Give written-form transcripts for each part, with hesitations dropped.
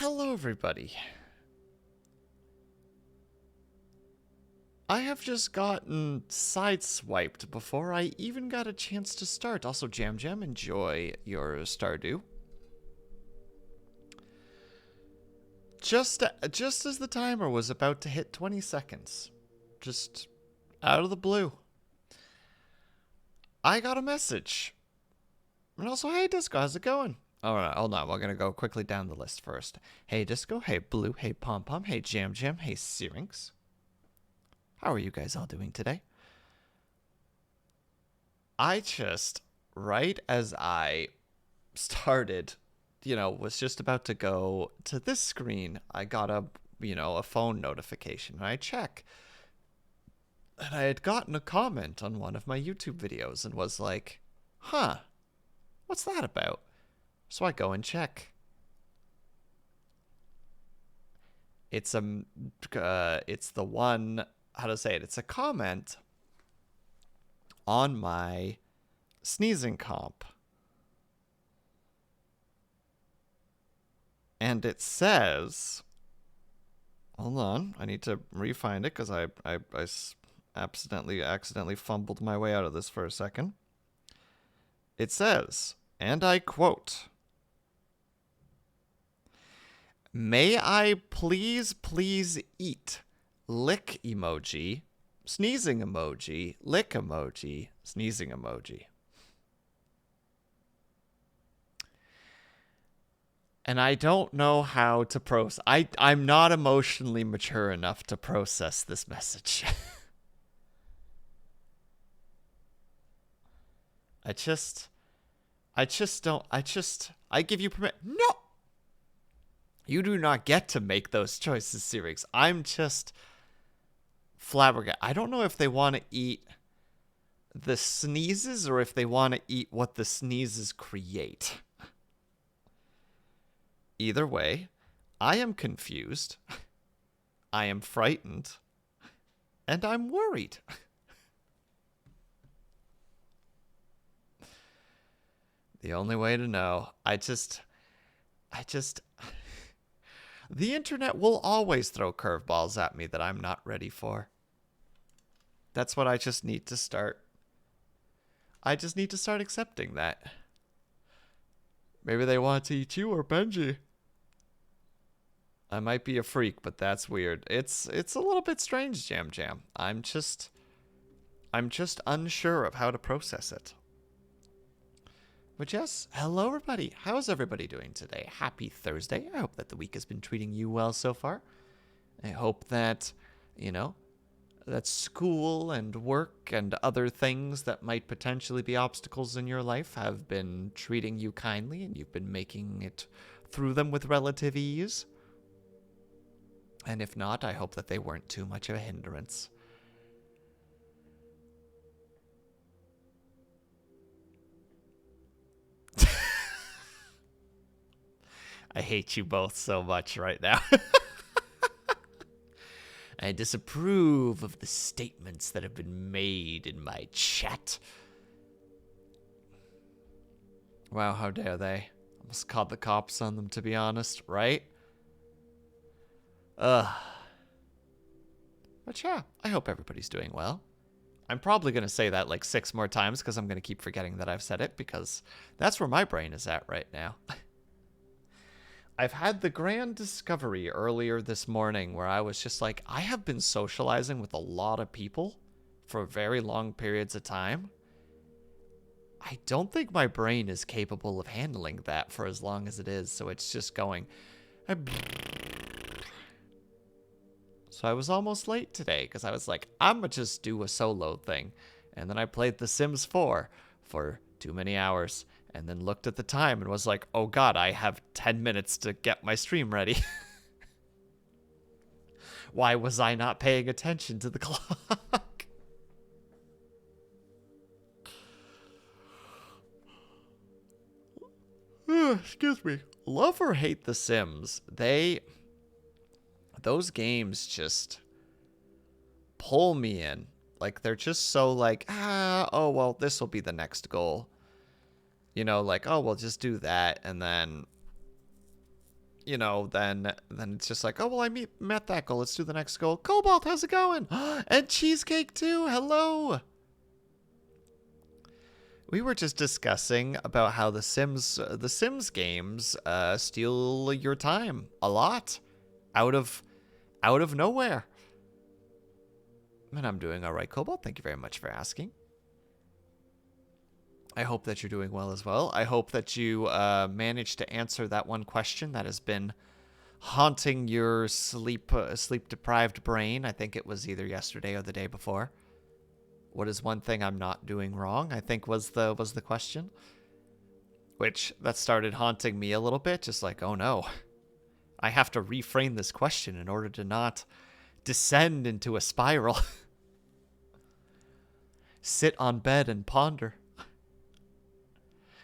Hello, everybody. I have just gotten sideswiped before I even got a chance to start. Also, Jam Jam, enjoy your Stardew. Just as the timer was about to hit 20 seconds, just out of the blue, I got a message. And also, hey, Disco, how's it going? All right, hold on. We're going to go quickly down the list first. Hey, Disco. Hey, Blue. Hey, Pom Pom. Hey, Jam Jam. Hey, Syrinx. How are you guys all doing today? I just, right as I started, was just about to go to this screen, I got a phone notification. And I check. And I had gotten a comment on one of my YouTube videos and was like, huh, what's that about? So I go and check. It's the one, how to say it? It's a comment on my sneezing comp. And it says, hold on, I need to re-find it because I accidentally fumbled my way out of this for a second. It says, and I quote, "May I please eat? Lick emoji, sneezing emoji, lick emoji, sneezing emoji." And I don't know how to process. I'm not emotionally mature enough to process this message. I give you permission. No! You do not get to make those choices, Syrinx. I'm just flabbergasted. I don't know if they want to eat the sneezes or if they want to eat what the sneezes create. Either way, I am confused, I am frightened, and I'm worried. The only way to know, the internet will always throw curveballs at me that I'm not ready for. That's what I just need to start. I just need to start accepting that. Maybe they want to eat you or Benji. I might be a freak, but that's weird. It's a little bit strange, Jam Jam. I'm just unsure of how to process it. But yes, hello everybody. How's everybody doing today? Happy Thursday. I hope that the week has been treating you well so far. I hope that, that school and work and other things that might potentially be obstacles in your life have been treating you kindly and you've been making it through them with relative ease. And if not, I hope that they weren't too much of a hindrance. I hate you both so much right now. I disapprove of the statements that have been made in my chat. Wow, how dare they? Almost called the cops on them, to be honest, right? But yeah, I hope everybody's doing well. I'm probably going to say that like 6 more times because I'm going to keep forgetting that I've said it because that's where my brain is at right now. I've had the grand discovery earlier this morning where I was just like, I have been socializing with a lot of people for very long periods of time. I don't think my brain is capable of handling that for as long as it is, so it's just going. So I was almost late today because I was like, I'm going to just do a solo thing. And then I played The Sims 4 for too many hours and then looked at the time and was like, oh God, I have 10 minutes to get my stream ready. Why was I not paying attention to the clock? Excuse me. Love or hate The Sims, those games just pull me in. Like, they're just so like, oh, well, this will be the next goal. Like, oh, we'll just do that. And then, then it's just like, oh, well, met that goal. Let's do the next goal. Cobalt, how's it going? And Cheesecake too. Hello. We were just discussing about how the Sims games steal your time a lot out of nowhere. And I'm doing all right, Cobalt. Thank you very much for asking. I hope that you're doing well as well. I hope that you managed to answer that one question that has been haunting your sleep-deprived brain. I think it was either yesterday or the day before. What is one thing I'm not doing wrong? I think was the question. Which that started haunting me a little bit, just like, oh no. I have to reframe this question in order to not descend into a spiral. Sit on bed and ponder.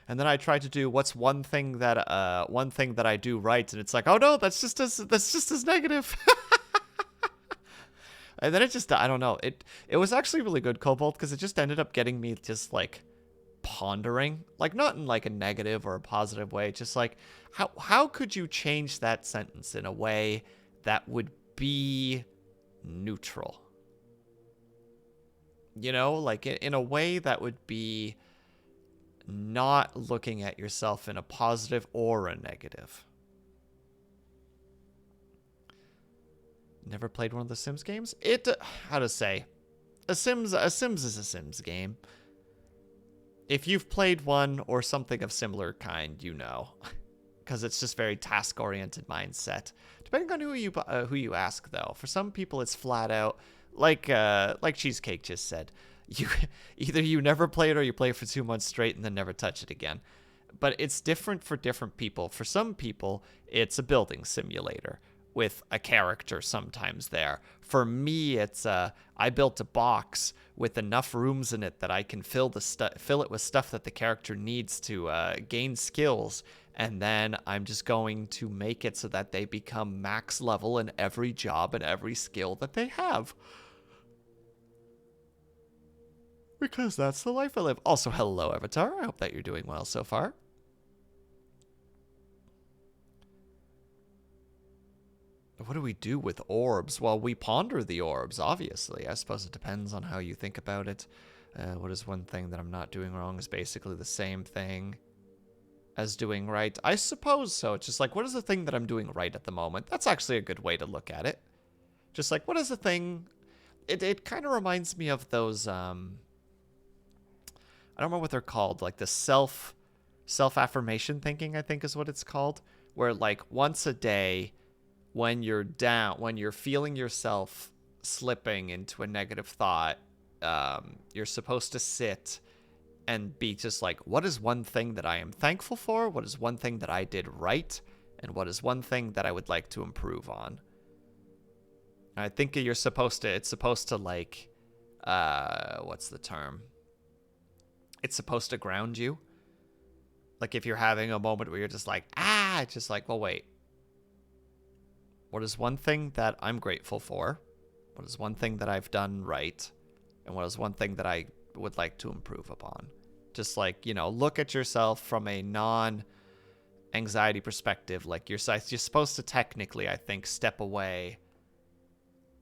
And then I tried to do what's one thing that I do right, and it's like, oh no, that's just as negative. And then it just, I don't know. It was actually really good, Cobalt, because it just ended up getting me just like pondering, like not in like a negative or a positive way, just like how could you change that sentence in a way that would be neutral? You know, like in a way that would be not looking at yourself in a positive or a negative. Never played one of the Sims games? How to say? A Sims is a Sims game. If you've played one or something of similar kind, you know. Because it's just very task-oriented mindset. Depending on who you ask, though. For some people, it's flat out, like Cheesecake just said. Either you never play it or you play it for 2 months straight and then never touch it again. But it's different for different people. For some people, it's a building simulator with a character sometimes there. For me, it's I built a box with enough rooms in it that I can fill it with stuff that the character needs to gain skills, and then I'm just going to make it so that they become max level in every job and every skill that they have. Because that's the life I live. Also, hello, Avatar. I hope that you're doing well so far. What do we do with orbs? Well, we ponder the orbs, obviously. I suppose it depends on how you think about it. What is one thing that I'm not doing wrong is basically the same thing as doing right. I suppose so. It's just like, what is the thing that I'm doing right at the moment? That's actually a good way to look at it. Just like, what is the thing? It kind of reminds me of those, I don't remember what they're called, like the self-affirmation thinking, I think is what it's called, where like once a day, when you're down, when you're feeling yourself slipping into a negative thought, you're supposed to sit and be just like, what is one thing that I am thankful for? What is one thing that I did right? And what is one thing that I would like to improve on? I think it's supposed to like, what's the term? It's supposed to ground you. Like if you're having a moment where you're just like, it's just like, well, wait. What is one thing that I'm grateful for? What is one thing that I've done right? And what is one thing that I would like to improve upon? Just like, look at yourself from a non-anxiety perspective. Like you're supposed to technically, I think, step away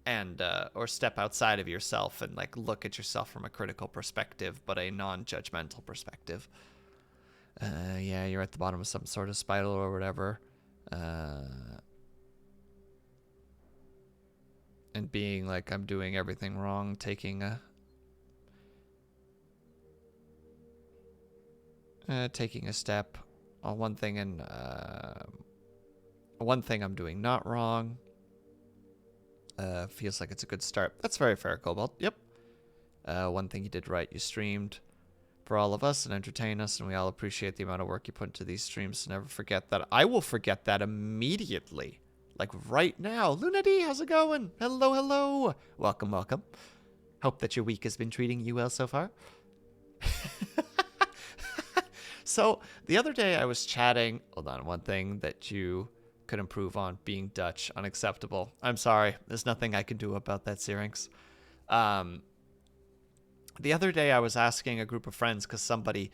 and or step outside of yourself and like look at yourself from a critical perspective, but a non-judgmental perspective. Yeah, you're at the bottom of some sort of spiral or whatever. And being like, I'm doing everything wrong, taking a step on one thing, and one thing I'm doing not wrong. Feels like it's a good start. That's very fair, Cobalt. Yep. One thing you did right, you streamed for all of us and entertain us, and we all appreciate the amount of work you put into these streams, so never forget that. I will forget that immediately. Like right now. Luna D, how's it going? Hello, hello. Welcome, welcome. Hope that your week has been treating you well so far. So, the other day I was chatting. Hold on, one thing that you could improve on, being Dutch, unacceptable. I'm sorry. There's nothing I can do about that, Syrinx. The other day I was asking a group of friends because somebody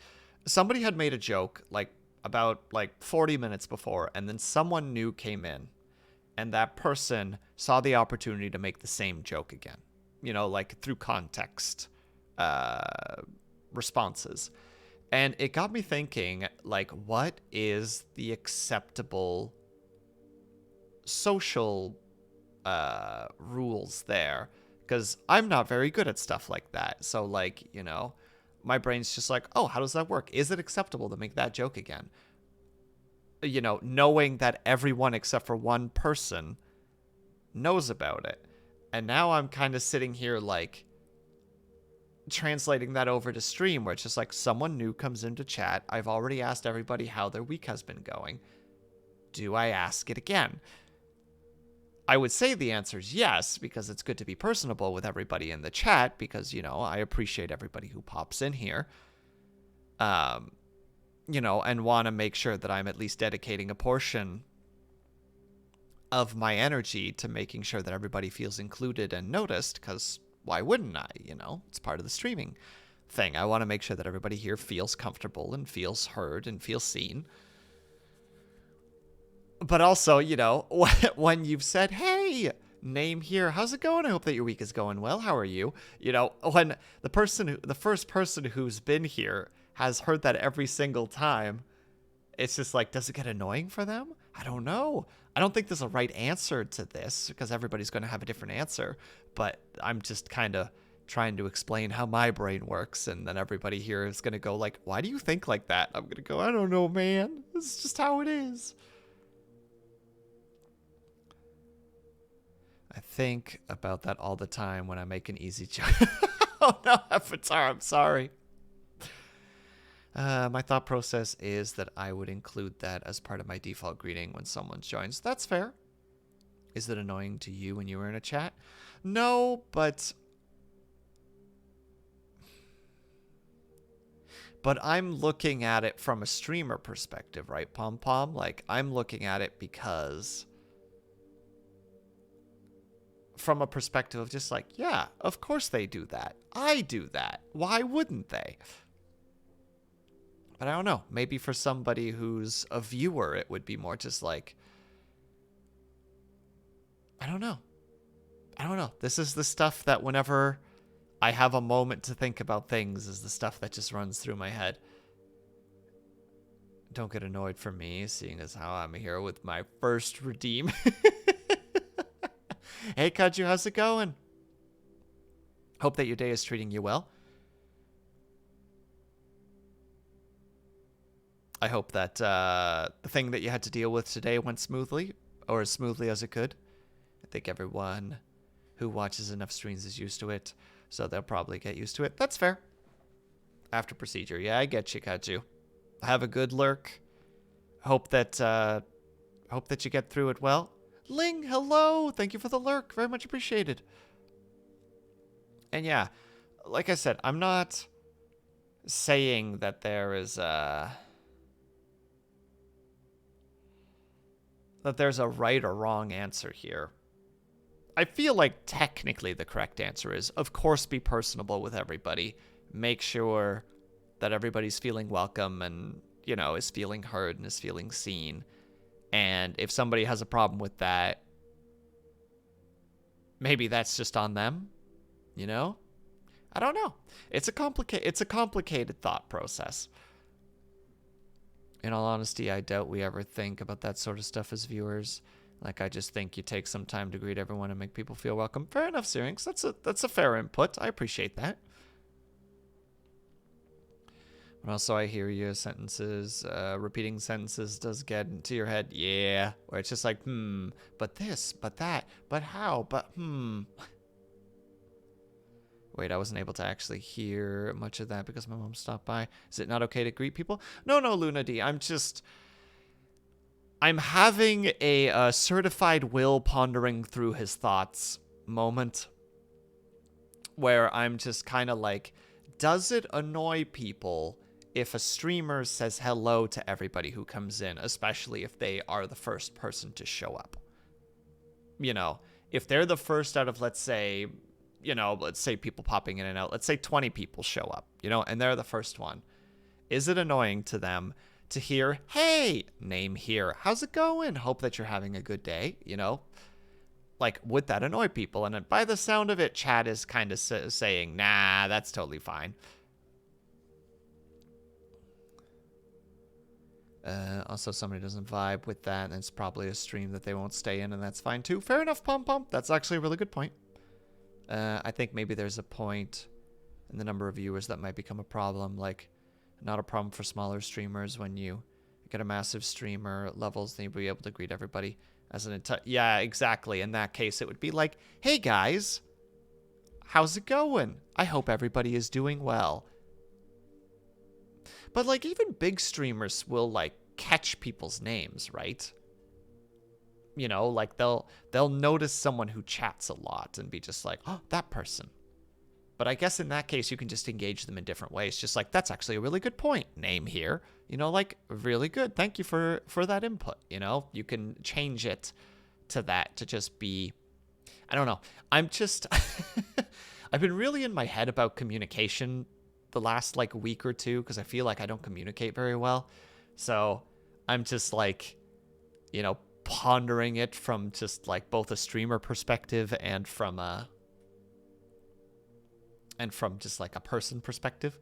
had made a joke, like, about like 40 minutes before, and then someone new came in, and that person saw the opportunity to make the same joke again, like through context responses. And it got me thinking, like, what is the acceptable social rules there? Because I'm not very good at stuff like that. So, like, my brain's just like, oh, how does that work? Is it acceptable to make that joke again? Knowing that everyone except for one person knows about it. And now I'm kind of sitting here, like, translating that over to stream, where it's just like someone new comes into chat. I've already asked everybody how their week has been going. Do I ask it again? I would say the answer is yes, because it's good to be personable with everybody in the chat, because, I appreciate everybody who pops in here. And want to make sure that I'm at least dedicating a portion of my energy to making sure that everybody feels included and noticed, because why wouldn't I? It's part of the streaming thing. I want to make sure that everybody here feels comfortable and feels heard and feels seen. But also, when you've said, hey, name here, how's it going? I hope that your week is going well. How are you? When the first person who's been here has heard that every single time, it's just like, does it get annoying for them? I don't know. I don't think there's a right answer to this, because everybody's going to have a different answer. But I'm just kind of trying to explain how my brain works, and then everybody here is going to go like, why do you think like that? I'm going to go, I don't know, man. This is just how it is. I think about that all the time when I make an easy joke. Oh no, Avatar, I'm sorry. My thought process is that I would include that as part of my default greeting when someone joins. That's fair. Is it annoying to you when you were in a chat? No, but I'm looking at it from a streamer perspective, right, Pom Pom? Like, I'm looking at it because from a perspective of just like, yeah, of course they do that. I do that. Why wouldn't they? But I don't know. Maybe for somebody who's a viewer, it would be more just like, I don't know. This is the stuff that whenever I have a moment to think about things is the stuff that just runs through my head. Don't get annoyed for me, seeing as how I'm here with my first redeem. Hey, Kaju, how's it going? Hope that your day is treating you well. I hope that the thing that you had to deal with today went smoothly, or as smoothly as it could. I think everyone who watches enough streams is used to it, so they'll probably get used to it. That's fair. After procedure. Yeah, I get you, Kaju. Have a good lurk. Hope that you get through it well. Ling, hello! Thank you for the lurk. Very much appreciated. And yeah, like I said, I'm not saying that there is that there's a right or wrong answer here. I feel like technically the correct answer is, of course, be personable with everybody. Make sure that everybody's feeling welcome and, is feeling heard and is feeling seen. And if somebody has a problem with that, maybe that's just on them, I don't know. It's a complicated thought process. In all honesty, I doubt we ever think about that sort of stuff as viewers. Like, I just think you take some time to greet everyone and make people feel welcome. Fair enough, Syrinx. That's a fair input. I appreciate that. But also, I hear you. Sentences, repeating sentences does get into your head. Yeah. Where it's just like, but this, but that, but how, but Wait, I wasn't able to actually hear much of that because my mom stopped by. Is it not okay to greet people? No, Luna D. I'm having a certified Will pondering through his thoughts moment where I'm just kind of like, does it annoy people if a streamer says hello to everybody who comes in, especially if they are the first person to show up? If they're the first out of, let's say people popping in and out, let's say 20 people show up, and they're the first one. Is it annoying to them to hear, hey, name here, how's it going? Hope that you're having a good day, you know? Like, would that annoy people? And by the sound of it, chat is kind of saying, nah, that's totally fine. Also, somebody doesn't vibe with that, and it's probably a stream that they won't stay in, and that's fine too. Fair enough, Pom Pom. That's actually a really good point. I think maybe there's a point in the number of viewers that might become a problem. Like, not a problem for smaller streamers. When you get a massive streamer levels, then you'll be able to greet everybody as an entire. Yeah, exactly. In that case, it would be like, hey guys, how's it going? I hope everybody is doing well. But like, even big streamers will like catch people's names, right? You know, like they'll notice someone who chats a lot and be just like, oh, that person. But I guess in that case, you can just engage them in different ways. Just like, that's actually a really good point. Name here, you know, like, really good. Thank you for that input. You know, you can change it to that to just be, I don't know. I'm just, I've been really in my head about communication the last like week or two, because I feel like I don't communicate very well. So I'm just like, you know, pondering it from just like both a streamer perspective and from just like a person perspective.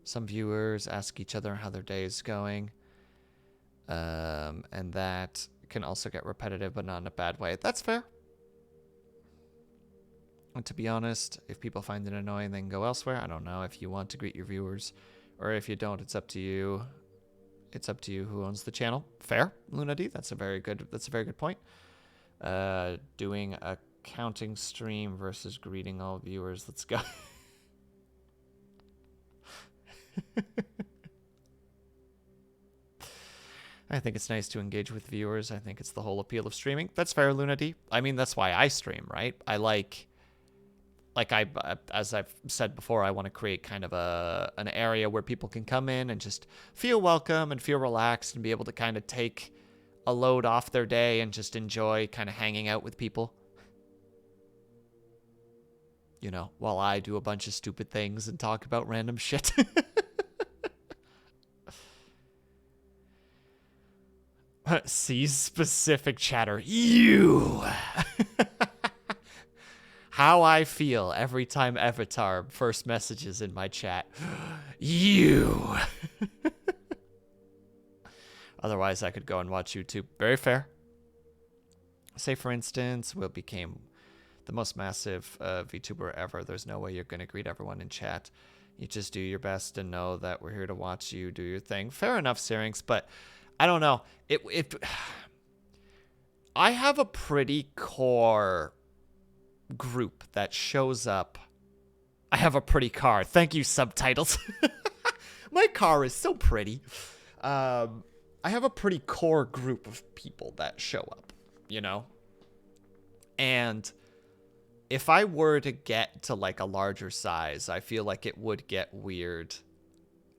Some viewers ask each other how their day is going. And that can also get repetitive, but not in a bad way. That's fair. And to be honest, if people find it annoying, they can go elsewhere. I don't know if you want to greet your viewers, or if you don't, it's up to you. It's up to you who owns the channel. Fair, Luna D. That's a very good point. Doing a counting stream versus greeting all viewers. Let's go. I think it's nice to engage with viewers. I think it's the whole appeal of streaming. That's fair, Luna D. I mean, that's why I stream, right? I like as I've said before, I want to create kind of an area where people can come in and just feel welcome and feel relaxed and be able to kind of take a load off their day and just enjoy kind of hanging out with people. You know, while I do a bunch of stupid things and talk about random shit. See specific chatter. You! How I feel every time Avatar first messages in my chat. You! Otherwise, I could go and watch YouTube. Very fair. Say, for instance, Will became the most massive VTuber ever. There's no way you're going to greet everyone in chat. You just do your best and know that we're here to watch you do your thing. Fair enough, Syrinx, but I don't know. I have a pretty core group that shows up. I have a pretty car. Thank you, subtitles. My car is so pretty. I have a pretty core group of people that show up, you know? And if I were to get to like a larger size, I feel like it would get weird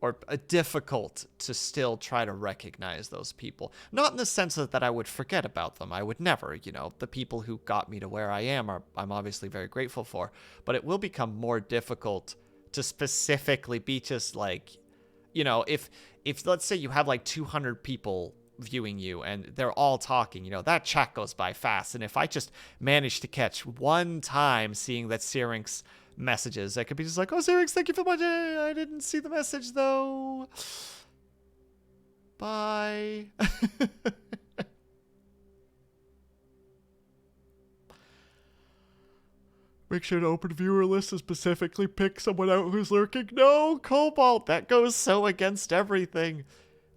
or difficult to still try to recognize those people. Not in the sense that I would forget about them. I would never, you know, the people who got me to where I am I'm obviously very grateful for, but it will become more difficult to specifically be just like, you know, if let's say you have like 200 people viewing you and they're all talking, you know, that chat goes by fast. And if I just manage to catch one time seeing that Syrinx messages, I could be just like, oh, Syrinx, thank you for watching. I didn't see the message though. Bye. Make sure to open viewer list and specifically pick someone out who's lurking. No, Cobalt, that goes so against everything.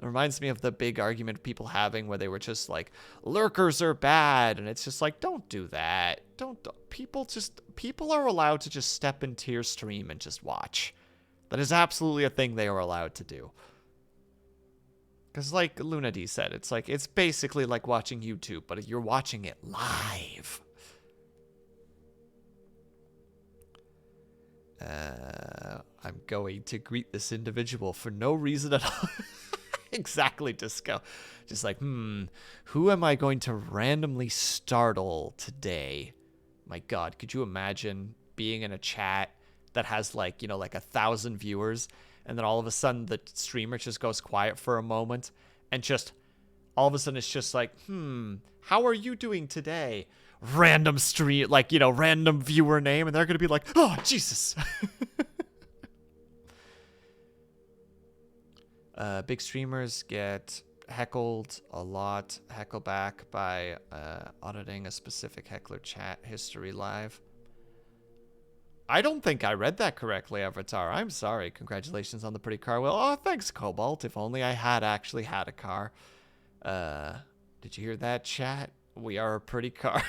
It reminds me of the big argument people having where they were just like, lurkers are bad. And it's just like, don't do that. People are allowed to just step into your stream and just watch. That is absolutely a thing they are allowed to do. Because like Luna D said, it's like, it's basically like watching YouTube, but you're watching it live. I'm going to greet this individual for no reason at all. Exactly, Disco. Just like, who am I going to randomly startle today? My God, could you imagine being in a chat that has like, you know, like 1,000 viewers and then all of a sudden the streamer just goes quiet for a moment, and just all of a sudden it's just like, how are you doing today? Random stream, like, random viewer name, and they're gonna be like, oh, Jesus. Big streamers get heckled a lot. Heckle back by auditing a specific heckler chat history live. I don't think I read that correctly, Avatar. I'm sorry. Congratulations on the pretty car. Well, oh, thanks, Cobalt. If only I had actually had a car. Did you hear that, chat? We are a pretty car.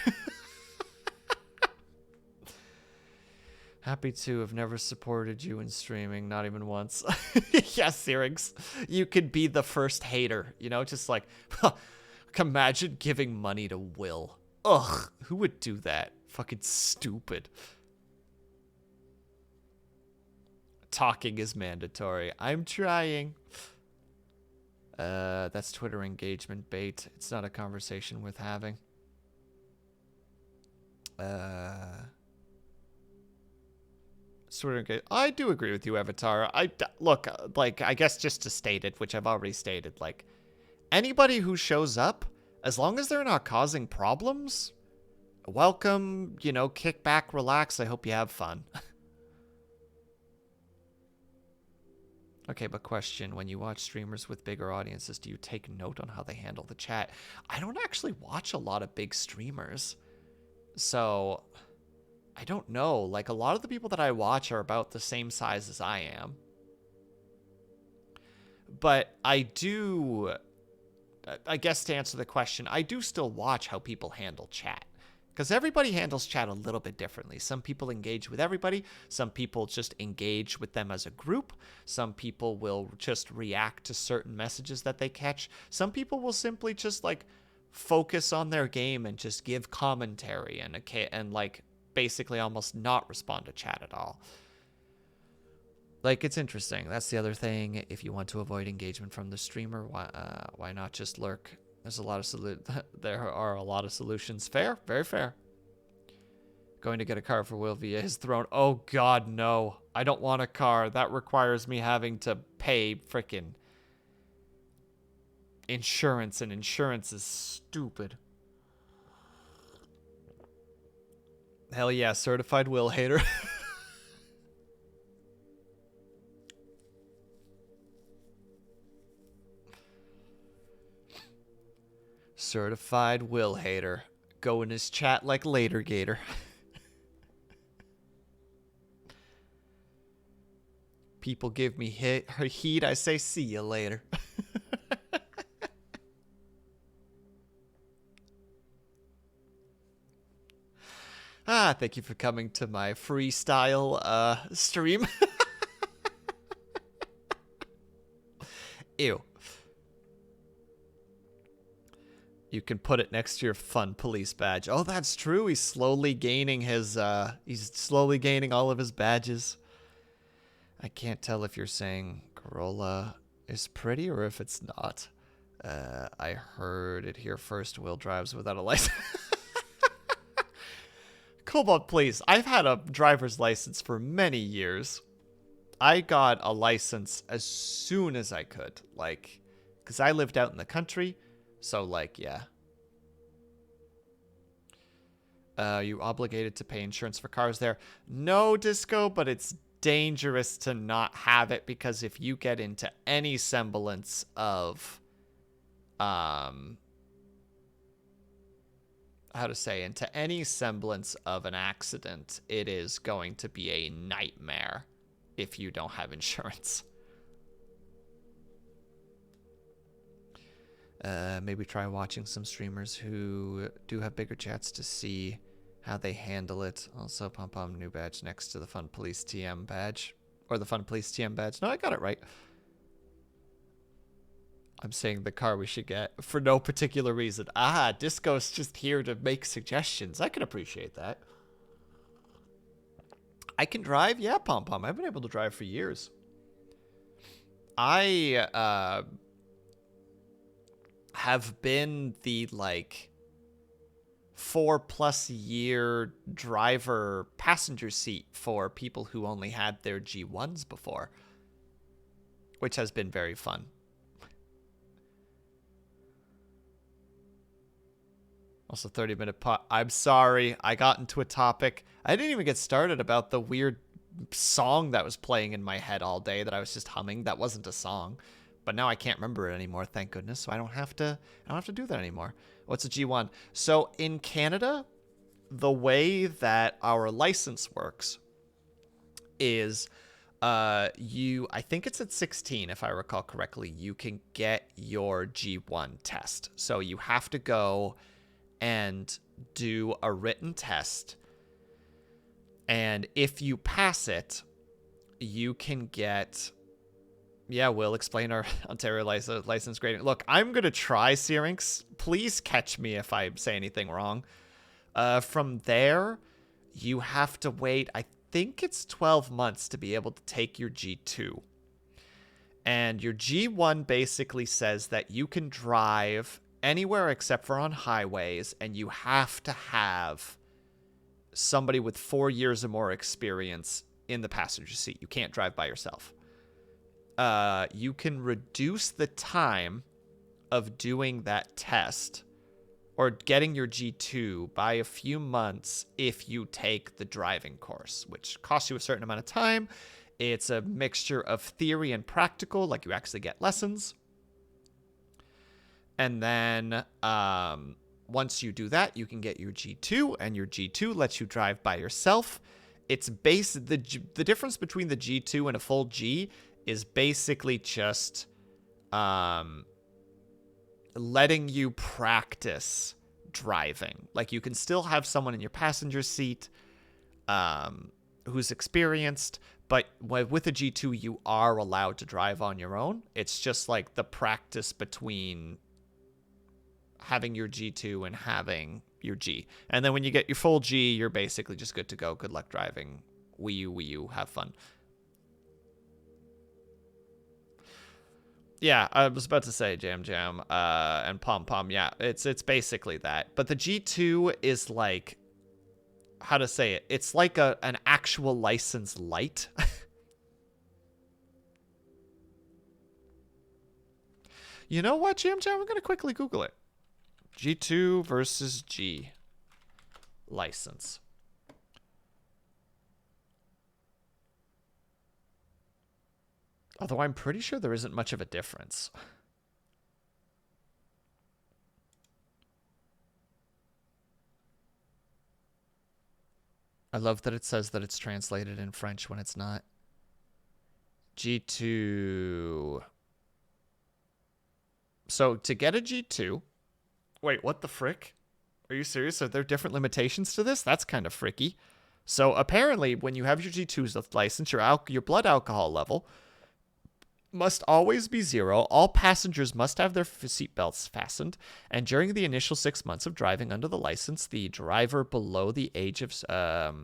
Happy to have never supported you in streaming, not even once. Yes, Syrinx. You could be the first hater, just like, imagine giving money to Will. Ugh, who would do that? Fucking stupid. Talking is mandatory. I'm trying. That's Twitter engagement bait. It's not a conversation worth having. I do agree with you, Avatar. Look, like, I guess just to state it, which I've already stated, like, anybody who shows up, as long as they're not causing problems, welcome, kick back, relax. I hope you have fun. Okay, but question, when you watch streamers with bigger audiences, do you take note on how they handle the chat? I don't actually watch a lot of big streamers, so I don't know. Like, a lot of the people that I watch are about the same size as I am. But I guess to answer the question, I do still watch how people handle chat. Because everybody handles chat a little bit differently. Some people engage with everybody. Some people just engage with them as a group. Some people will just react to certain messages that they catch. Some people will simply just, like, focus on their game and just give commentary and like, basically almost not respond to chat at all. Like, it's interesting. That's the other thing. If you want to avoid engagement from the streamer, why not just lurk? There's a lot of there are a lot of solutions. Fair, very fair. Going to get a car for Will via his throne. Oh God, no! I don't want a car. That requires me having to pay frickin' insurance, and insurance is stupid. Hell yeah, certified Will hater. Certified Will hater. Go in his chat like later gator. People give me heat, I say see you later. Thank you for coming to my freestyle stream. Ew. You can put it next to your fun police badge. Oh, that's true. He's slowly gaining his, he's slowly gaining all of his badges. I can't tell if you're saying Corolla is pretty or if it's not. I heard it here first. Will drives without a license. Cobalt, please. I've had a driver's license for many years. I got a license as soon as I could. Like, because I lived out in the country. So, like, yeah. You obligated to pay insurance for cars there? No, Disco, but it's dangerous to not have it, because if you get into any semblance of, into any semblance of an accident, it is going to be a nightmare if you don't have insurance. Maybe try watching some streamers who do have bigger chats to see how they handle it. Also, pom-pom new badge next to the Fun Police TM badge. Or the Fun Police TM badge. No, I got it right. I'm saying the car we should get for no particular reason. Disco's just here to make suggestions. I can appreciate that. I can drive? Yeah, pom-pom. I've been able to drive for years. I, have been the, like, 4+ year driver passenger seat for people who only had their G1s before. which has been very fun. Also 30-minute pot. I'm sorry. I got into a topic. I didn't even get started about the weird song that was playing in my head all day that I was just humming. That wasn't a song. But now I can't remember it anymore, thank goodness. So I don't have to do that anymore. What's a G1? So in Canada, the way that our license works is I think it's at 16, if I recall correctly, you can get your G1 test. So you have to go and do a written test, and if you pass it, you can get... Yeah, we'll explain our Ontario license grading. Look, I'm gonna try Syrinx. Please catch me if I say anything wrong. From there, you have to wait, I think it's 12 months to be able to take your G2. And your G1 basically says that you can drive anywhere except for on highways, and you have to have somebody with 4 years or more experience in the passenger seat. You can't drive by yourself. You can reduce the time of doing that test or getting your G2 by a few months if you take the driving course, which costs you a certain amount of time. It's a mixture of theory and practical, like you actually get lessons. And then once you do that, you can get your G2, and your G2 lets you drive by yourself. It's the difference between the G2 and a full G is basically just letting you practice driving. Like, you can still have someone in your passenger seat who's experienced, but with a G2, you are allowed to drive on your own. It's just like the practice between having your G2 and having your G. And then when you get your full G, you're basically just good to go. Good luck driving. Wii U, have fun. Yeah, I was about to say Jam and Pom Pom. Yeah, it's basically that. But the G2 is like, how to say it? It's like an actual license light. You know what, Jam? I'm going to quickly Google it. G2 versus G license. Although I'm pretty sure there isn't much of a difference. I love that it says that it's translated in French when it's not. G2. So to get a G2... Wait, what the frick? Are you serious? Are there different limitations to this? That's kind of fricky. So apparently, when you have your G2's license, your blood alcohol level must always be 0. All passengers must have their seatbelts fastened. And during the initial 6 months of driving under the license, the driver below the age of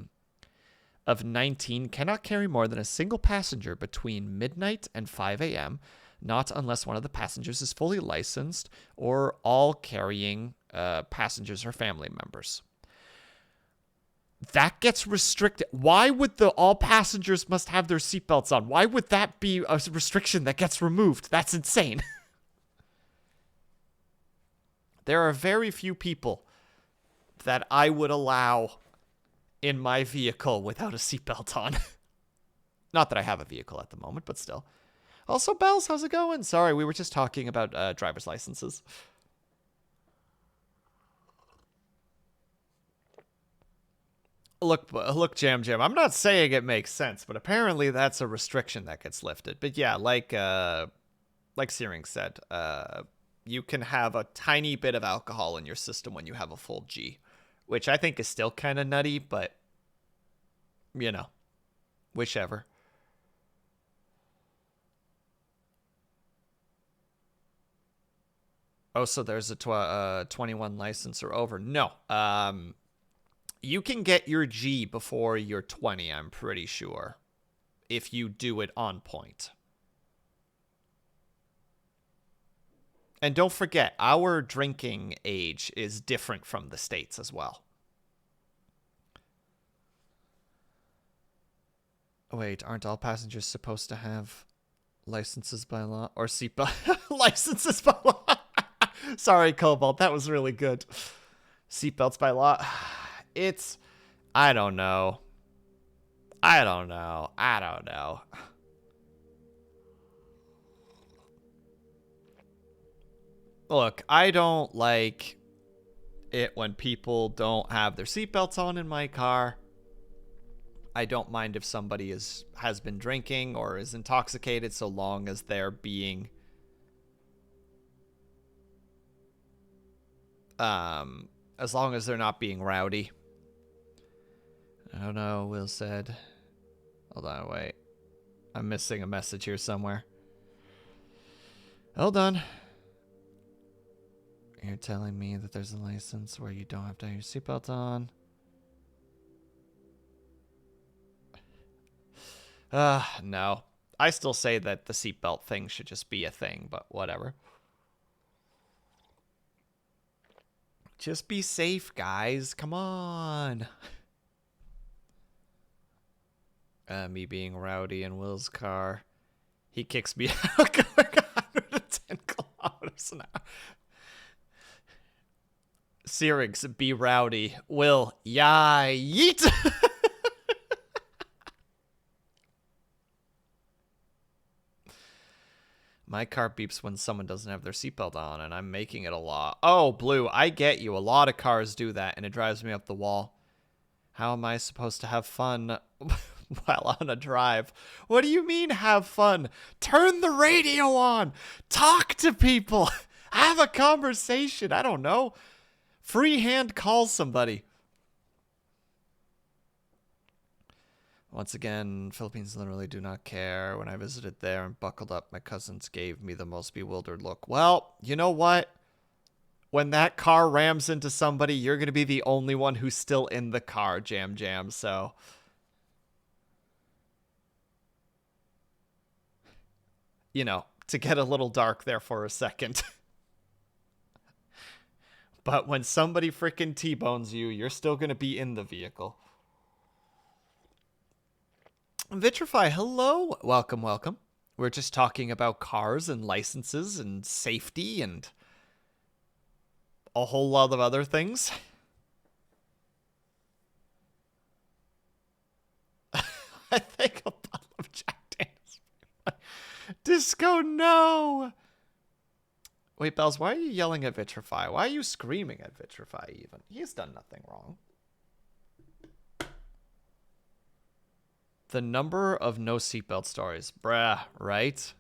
19 cannot carry more than a single passenger between midnight and 5 a.m., not unless one of the passengers is fully licensed or all carrying passengers or family members. That gets restricted. Why would all passengers must have their seatbelts on? Why would that be a restriction that gets removed? That's insane. There are very few people that I would allow in my vehicle without a seatbelt on. Not that I have a vehicle at the moment, but still. Also, Bells, how's it going? Sorry, we were just talking about driver's licenses. Look, Jam. I'm not saying it makes sense, but apparently that's a restriction that gets lifted. But yeah, like Searing said, you can have a tiny bit of alcohol in your system when you have a full G, which I think is still kind of nutty, but, you know, whichever. Oh, so there's a 21 license or over. No. You can get your G before you're 20, I'm pretty sure, if you do it on point. And don't forget, our drinking age is different from the States as well. Wait, aren't all passengers supposed to have Licenses by law or seatbelt licenses by law. Sorry, Cobalt, that was really good. Seatbelts by law. It's I don't know. I don't know. I don't know. Look, I don't like it when people don't have their seatbelts on in my car. I don't mind if somebody has been drinking or is intoxicated, so long as they're being as long as they're not being rowdy. I don't know, Will said. Hold on, wait. I'm missing a message here somewhere. Hold on. You're telling me that there's a license where you don't have to have your seatbelt on? No. I still say that the seatbelt thing should just be a thing, but whatever. Just be safe, guys. Come on. Me being rowdy in Will's car. He kicks me out going 110 kilometers an hour. Syrinx, be rowdy. Will, yeah, yeet. My car beeps when someone doesn't have their seatbelt on, and I'm making it a law. Oh, Blue, I get you. A lot of cars do that, and it drives me up the wall. How am I supposed to have fun while on a drive? What do you mean, have fun? Turn the radio on. Talk to people. Have a conversation. I don't know. Freehand call somebody. Once again, Philippines literally do not care. When I visited there and buckled up, my cousins gave me the most bewildered look. Well, you know what? When that car rams into somebody, you're going to be the only one who's still in the car, Jam Jam, so... You know, to get a little dark there for a second. But when somebody frickin' T-bones you, you're still going to be in the vehicle. Vitrify, hello. Welcome, welcome. We're just talking about cars and licenses and safety and a whole lot of other things. I think a bottle of Jack Daniels. Disco, no! Wait, Bells, why are you yelling at Vitrify? Why are you screaming at Vitrify even? He's done nothing wrong. The number of no seatbelt stories. Bruh, right?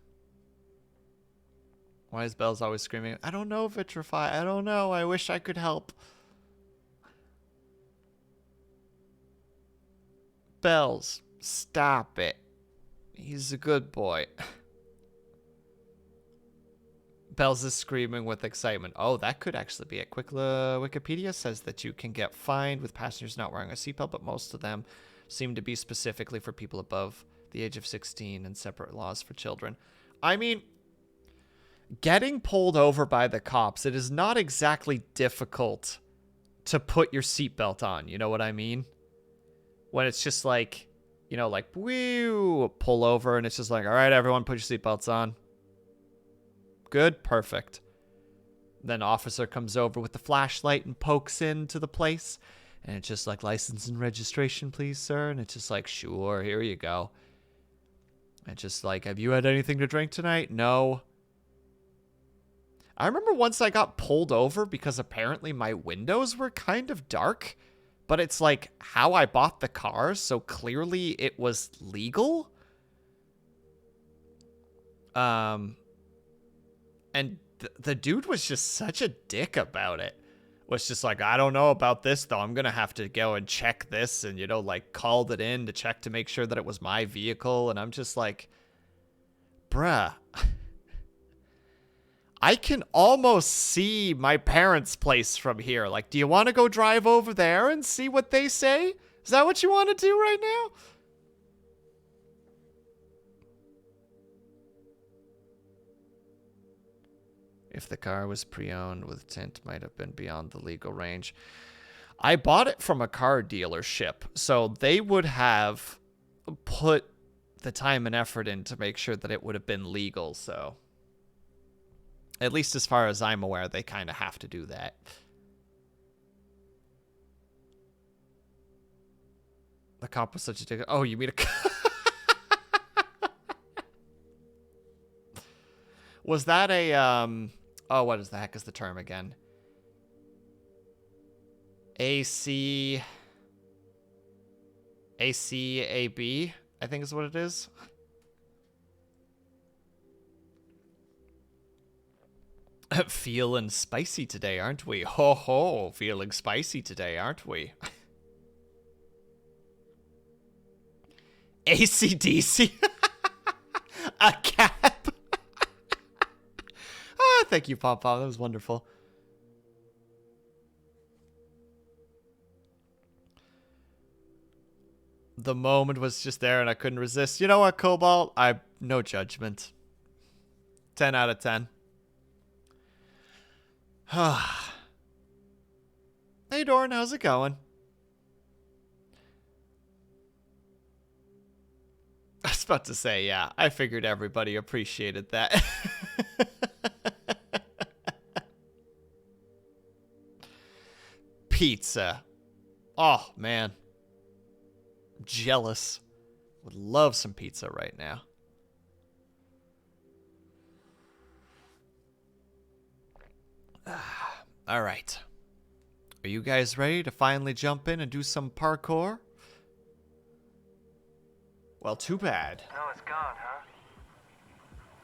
Why is Bells always screaming? I don't know, Vitrify. I don't know. I wish I could help. Bells, stop it. He's a good boy. Bells is screaming with excitement. Oh, that could actually be it. Quick Wikipedia says that you can get fined with passengers not wearing a seatbelt, but most of them seem to be specifically for people above the age of 16 and separate laws for children. I mean, getting pulled over by the cops, it is not exactly difficult to put your seatbelt on. You know what I mean? When it's just like, you know, like, woo, pull over, and it's just like, all right, everyone, put your seatbelts on. Good, perfect. Then officer comes over with the flashlight and pokes into the place. And it's just like, license and registration, please, sir. And it's just like, sure, here you go. And just like, have you had anything to drink tonight? No. I remember once I got pulled over because apparently my windows were kind of dark. But it's like how I bought the car, so clearly it was legal. And the dude was just such a dick about it. Was just like, I don't know about this, though. I'm going to have to go and check this and, you know, like, called it in to check to make sure that it was my vehicle. And I'm just like, bruh, I can almost see my parents' place from here. Like, do you want to go drive over there and see what they say? Is that what you want to do right now? If the car was pre-owned with tint, might have been beyond the legal range. I bought it from a car dealership, so they would have put the time and effort in to make sure that it would have been legal, so at least as far as I'm aware, they kind of have to do that. The cop was such a dick. Oh, you mean a Was that a oh, what is the heck is the term again? ACAB, I think is what it is. Feeling spicy today, aren't we? Ho ho, feeling spicy today, aren't we? AC/DC. A cap. Ah, thank you, Pom Pom. That was wonderful. The moment was just there and I couldn't resist. You know what, Cobalt? No judgment. 10 out of 10. Hey, Doran, how's it going? I was about to say, yeah, I figured everybody appreciated that. Pizza. Oh, man. Jealous. Would love some pizza right now. All right. Are you guys ready to finally jump in and do some parkour? Well, too bad. No, it's gone, huh?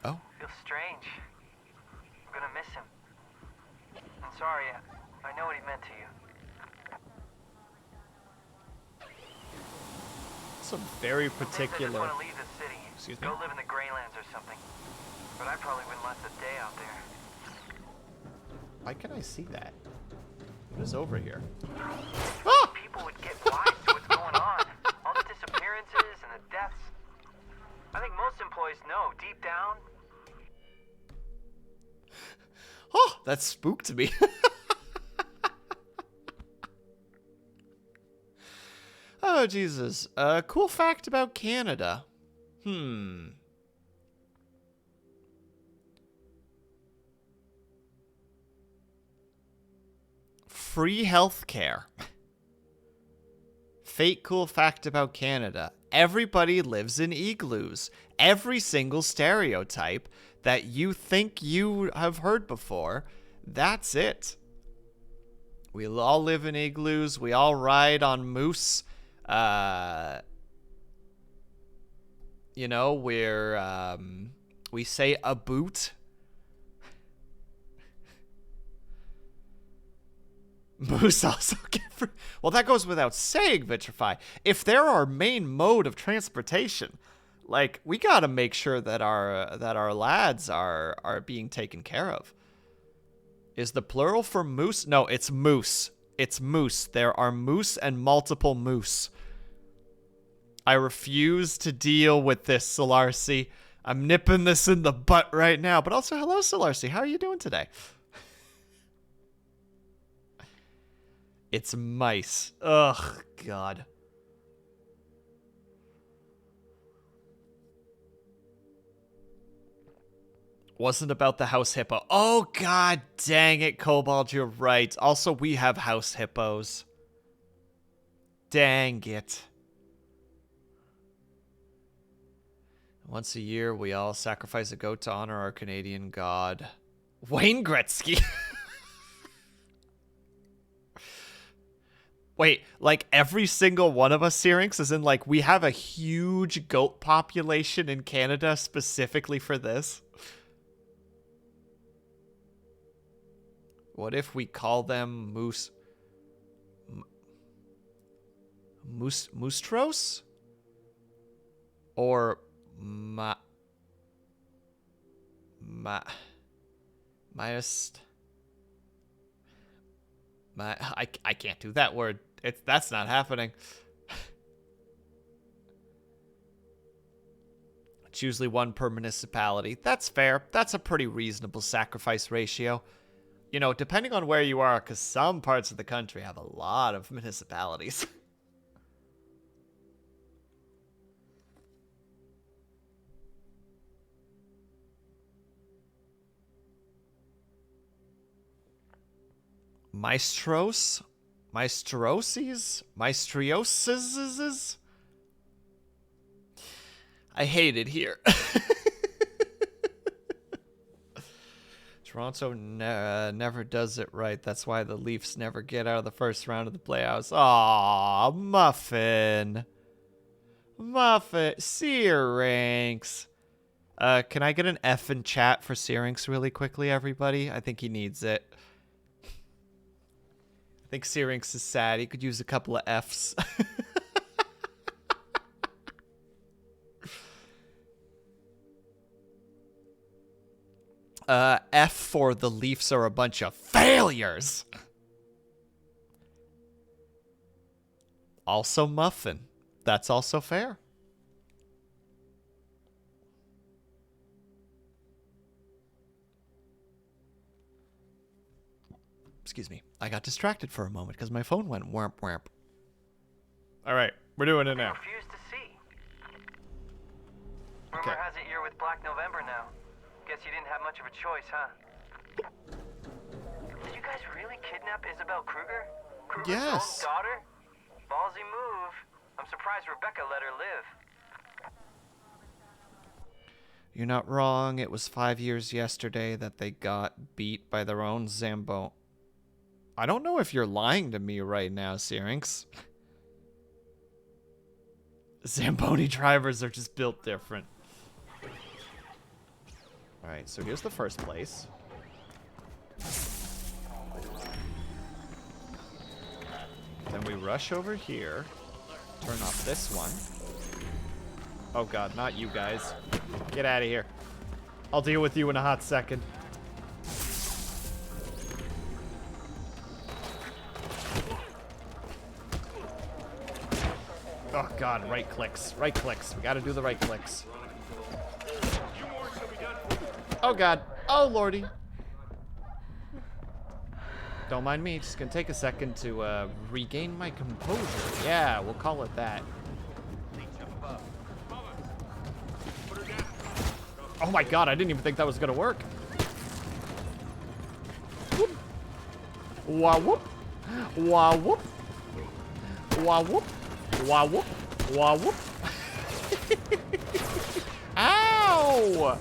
Oh. Feels strange. I'm gonna miss him. I'm sorry. I know what he meant to you. Some very particular. I just want to leave the city. Excuse me? Go live in the Greylands or something. But I probably wouldn't last a day out there. Why can I see that? What is over here? Ah! People would get wise to what's going on. All the disappearances and the deaths. I think most employees know deep down. Oh, that spooked me. Oh, Jesus. Cool fact about Canada. Free healthcare. Fake cool fact about Canada. Everybody lives in igloos. Every single stereotype that you think you have heard before, that's it. We all live in igloos. We all ride on moose. You know, we say a boot. Moose also get free. Well, that goes without saying, Vitrify. If they're our main mode of transportation, like, we gotta make sure that our lads are being taken care of. Is the plural for moose? No, it's moose. It's moose. There are moose and multiple moose. I refuse to deal with this, Solarcy. I'm nipping this in the butt right now. But also, hello, Solarcy. How are you doing today? It's mice. Ugh, God. Wasn't about the house hippo. Oh, God dang it, Cobalt, you're right. Also, we have house hippos. Dang it. Once a year, we all sacrifice a goat to honor our Canadian god. Wayne Gretzky. Wait, like every single one of us, Syrinx, is in like we have a huge goat population in Canada specifically for this? What if we call them Moostros? Or I can't do that word. That's not happening. It's usually one per municipality. That's fair. That's a pretty reasonable sacrifice ratio. You know, depending on where you are, because some parts of the country have a lot of municipalities. Maestroses? Maestrioses? I hate it here. Toronto never does it right. That's why the Leafs never get out of the first round of the playoffs. Aw, Muffin. Syrinx. Can I get an F in chat for Syrinx really quickly, everybody? I think he needs it. I think Syrinx is sad. He could use a couple of Fs. F for the Leafs are a bunch of failures. Also Muffin. That's also fair. Excuse me. I got distracted for a moment because my phone went whamp whamp. All right, we're doing it now. Refuse to see. Rumor has it you're with Black November now. Guess you didn't have much of a choice, huh? Did you guys really kidnap Isabel Kruger? Kruger's Yes. own daughter? Ballsy move. I'm surprised Rebecca let her live. You're not wrong. It was 5 years yesterday that they got beat by their own Zambo. I don't know if you're lying to me right now, Syrinx. Zamboni drivers are just built different. Alright, so here's the first place. Then we rush over here. Turn off this one. Oh god, not you guys. Get out of here. I'll deal with you in a hot second. Oh god, right clicks. Right clicks. We gotta do the right clicks. Oh god. Oh lordy. Don't mind me. Just gonna take a second to regain my composure. Yeah, we'll call it that. Oh my god, I didn't even think that was gonna work. Whoop. Wah whoop. Wah whoop. Wah whoop. Wah whoop. Wah whoop. Ow!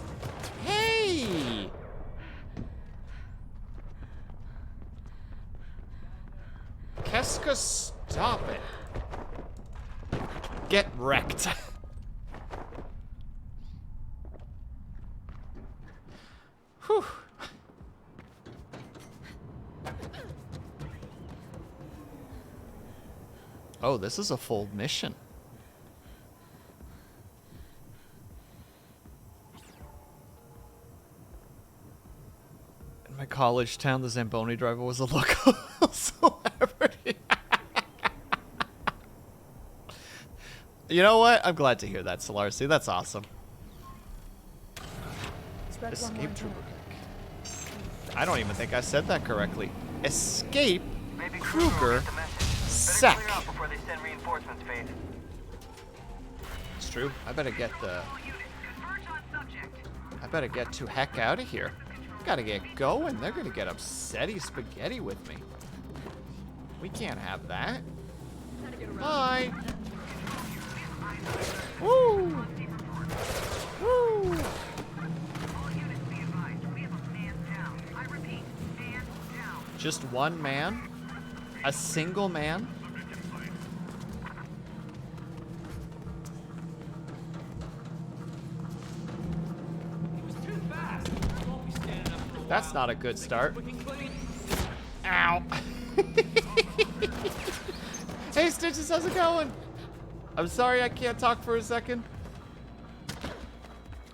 Hey! Keska, stop it. Get wrecked. Whew. Oh, this is a full mission. In my college town, the Zamboni driver was a local celebrity. You know what? I'm glad to hear that, Solarcy. That's awesome. Escape Trooper. I don't even think I said that correctly. Escape Kruger Sec. It's true. I better get to heck out of here. Gotta get going. They're gonna get upsetty spaghetti with me. We can't have that. Bye. Woo! Woo! Just one man? A single man? That's not a good start. Ow. Hey, Stitches, how's it going? I'm sorry I can't talk for a second.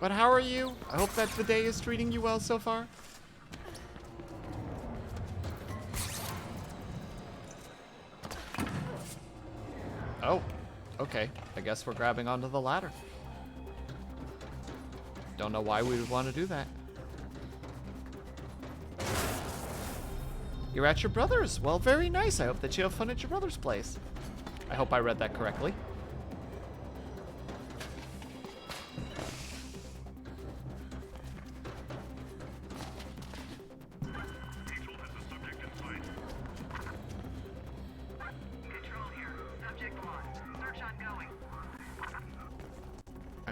But how are you? I hope that the day is treating you well so far. Oh, okay. I guess we're grabbing onto the ladder. Don't know why we would want to do that. You're at your brother's. Well, very nice. I hope that you have fun at your brother's place. I hope I read that correctly.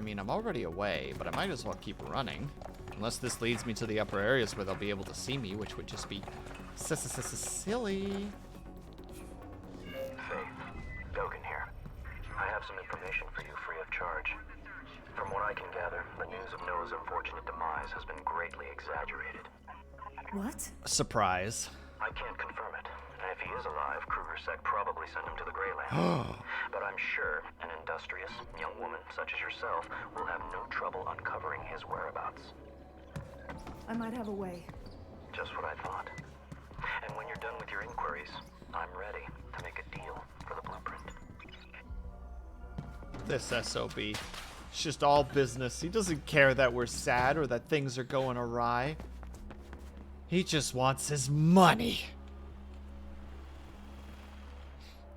I mean, I'm already away, but I might as well keep running. Unless this leads me to the upper areas where they'll be able to see me, which would just be silly. Faith, Dogan here. I have some information for you free of charge. From what I can gather, the news of Noah's unfortunate demise has been greatly exaggerated. What? Surprise. I can't confirm it, and if he is alive, Krugersec probably sent him to the Greyland. But I'm sure an industrious young woman such as yourself will have no trouble uncovering his whereabouts. I might have a way. Just what I thought. And when you're done with your inquiries, I'm ready to make a deal for the blueprint. This SOB. It's just all business. He doesn't care that we're sad or that things are going awry. He just wants his money.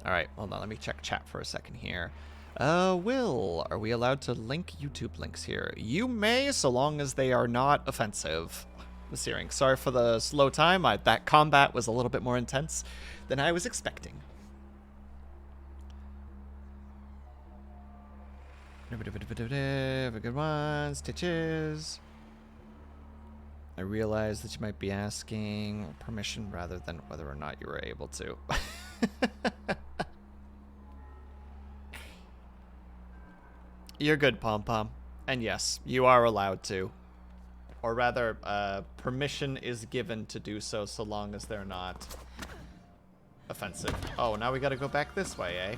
Alright, hold on. Let me check chat for a second here. Will, are we allowed to link YouTube links here? You may, so long as they are not offensive. Searing. Sorry for the slow time. That combat was a little bit more intense than I was expecting. Have a good one. Stitches. I realize that you might be asking permission rather than whether or not you were able to. You're good, Pom Pom. And yes, you are allowed to. Or rather, permission is given to do so long as they're not offensive. Oh, now we gotta go back this way, eh?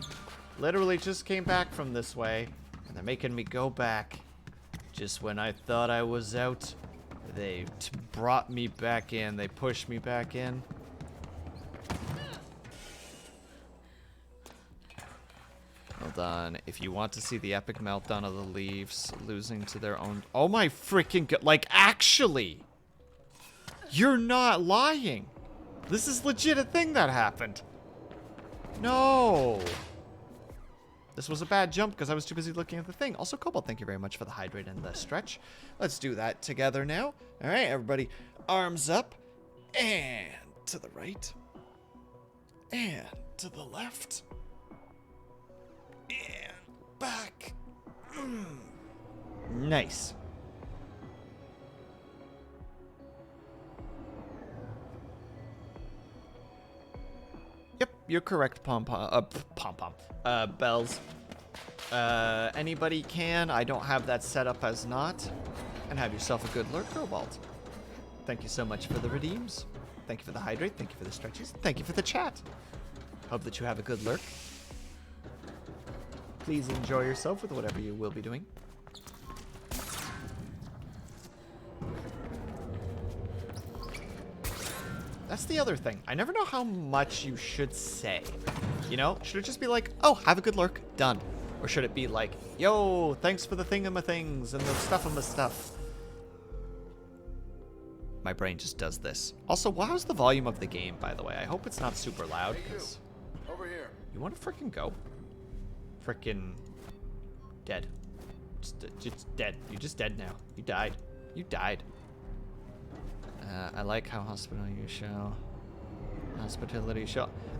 Literally just came back from this way, and they're making me go back. Just when I thought I was out, they brought me back in. They pushed me back in. Hold on. If you want to see the epic meltdown of the Leafs losing to their own... Oh my freaking god. Like, actually. You're not lying. This is legit a thing that happened. No. This was a bad jump because I was too busy looking at the thing. Also, Cobalt, thank you very much for the hydrate and the stretch. Let's do that together now. All right, everybody. Arms up. And to the right. And to the left. And back. Nice. Yep, you're correct, Bells. Anybody can. I don't have that set up as not. And have yourself a good lurk, Cobalt. Thank you so much for the redeems. Thank you for the hydrate. Thank you for the stretches. Thank you for the chat. Hope that you have a good lurk. Please enjoy yourself with whatever you will be doing. That's the other thing. I never know how much you should say. You know? Should it just be like, oh, have a good lurk, done? Or should it be like, yo, thanks for the thingamathings and the stuff. My brain just does this. Also, how's the volume of the game, by the way? I hope it's not super loud, because... Over here. You want to freaking go? Freaking dead. Just dead. You're just dead now. You died. You died. I like how hospitality show.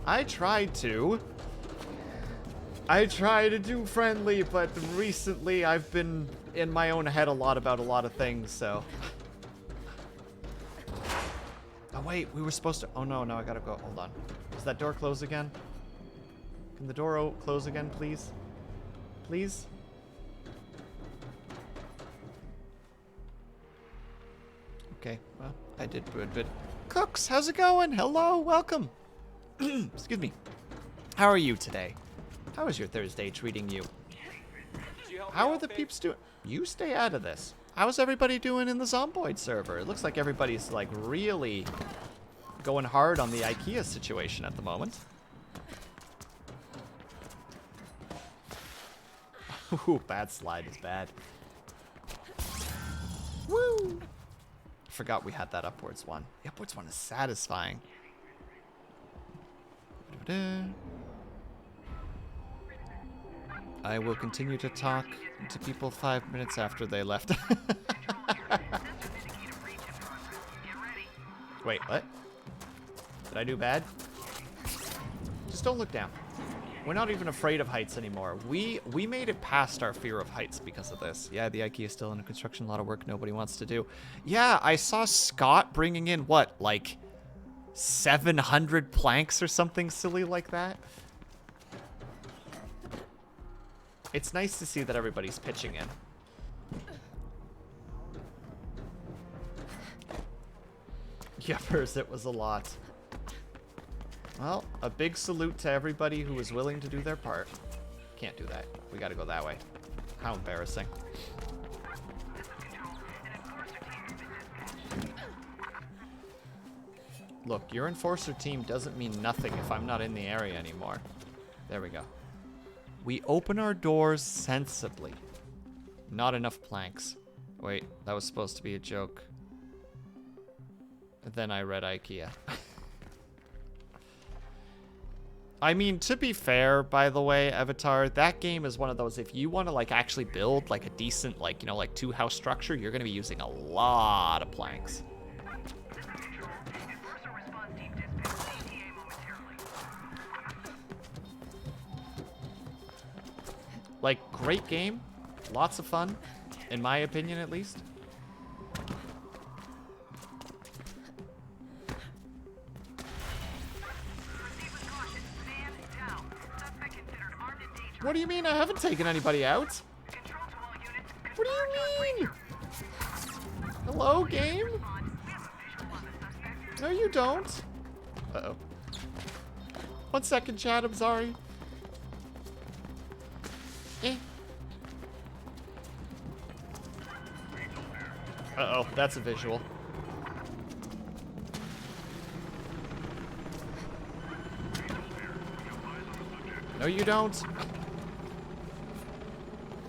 I tried to do friendly, but recently I've been in my own head a lot about a lot of things, so. Oh wait, we were supposed to, oh no, I gotta go, hold on. Does that door close again? Can the door close again, please? Please? Okay, well, I did good. Cooks, how's it going? Hello, welcome. Excuse me. How are you today? How is your Thursday treating you? How are the peeps doing? You stay out of this. How's everybody doing in the Zomboid server? It looks like everybody's like really going hard on the IKEA situation at the moment. Ooh, bad slide is bad. Woo! Forgot we had that upwards one. The upwards one is satisfying. I will continue to talk to people 5 minutes after they left. Wait, what? Did I do bad? Just don't look down. We're not even afraid of heights anymore. We made it past our fear of heights because of this. Yeah, the IKEA is still under construction. A lot of work nobody wants to do. Yeah, I saw Scott bringing in, what, like 700 planks or something silly like that. It's nice to see that everybody's pitching in. Yuppers, it was a lot. Well, a big salute to everybody who was willing to do their part. Can't do that. We gotta go that way. How embarrassing. Look, your enforcer team doesn't mean nothing if I'm not in the area anymore. There we go. We open our doors sensibly. Not enough planks. Wait, that was supposed to be a joke. Then I read IKEA. I mean, to be fair, by the way, Avatar, that game is one of those, if you want to, like, actually build, like, a decent, like, you know, like, two-house structure, you're going to be using a lot of planks. Like, great game. Lots of fun, in my opinion, at least. What do you mean I haven't taken anybody out? What do you mean? Hello, game? No, you don't. Uh-oh. 1 second, chat. I'm sorry. Uh-oh, that's a visual. No, you don't.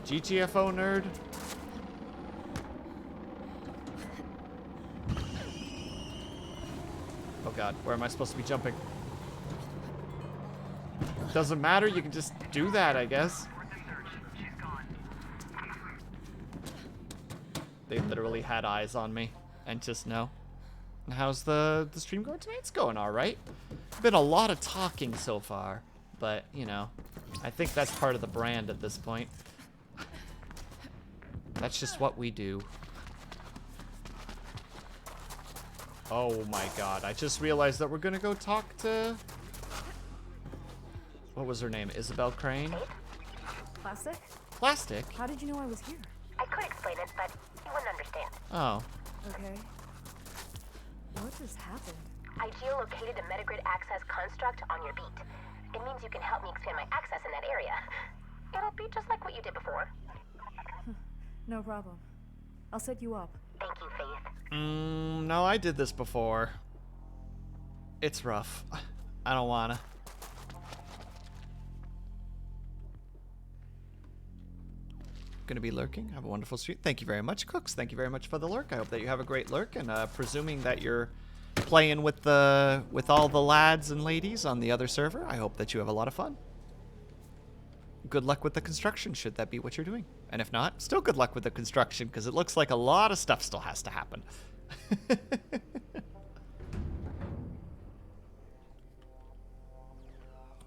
GTFO nerd. Oh god, where am I supposed to be jumping? Doesn't matter, you can just do that, I guess. They literally had eyes on me and just no. How's the stream going tonight? It's going all right. Been a lot of talking so far, but you know, I think that's part of the brand at this point. That's just what we do. Oh my god, I just realized that we're gonna go talk to... What was her name? Isabel Crane? Plastic? Plastic? How did you know I was here? I could explain it, but you wouldn't understand. Oh. Okay. What just happened? I geolocated a metagrid access construct on your beat. It means you can help me expand my access in that area. It'll be just like what you did before. No problem. I'll set you up. Thank you, Faith. No, I did this before. It's rough. I don't wanna. Gonna be lurking. Have a wonderful stream. Thank you very much, Cooks. Thank you very much for the lurk. I hope that you have a great lurk, and presuming that you're playing with all the lads and ladies on the other server, I hope that you have a lot of fun. Good luck with the construction, should that be what you're doing. And if not, still good luck with the construction, because it looks like a lot of stuff still has to happen.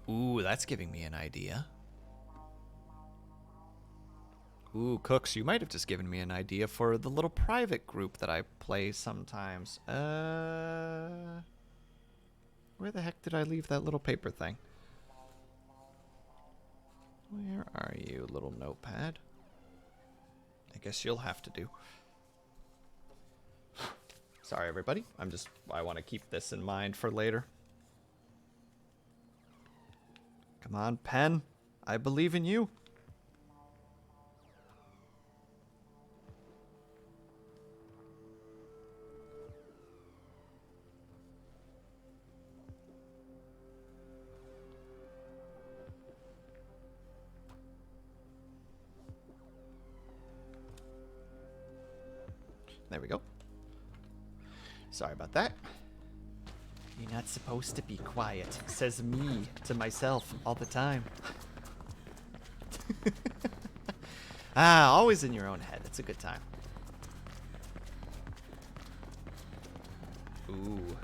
Ooh, that's giving me an idea. Ooh, Cooks, you might have just given me an idea for the little private group that I play sometimes. Where the heck did I leave that little paper thing? Where are you, little notepad? I guess you'll have to do. Sorry, everybody. I want to keep this in mind for later. Come on, pen. I believe in you. There we go. Sorry about that. You're not supposed to be quiet, says me to myself all the time. Always in your own head. It's a good time. Ooh.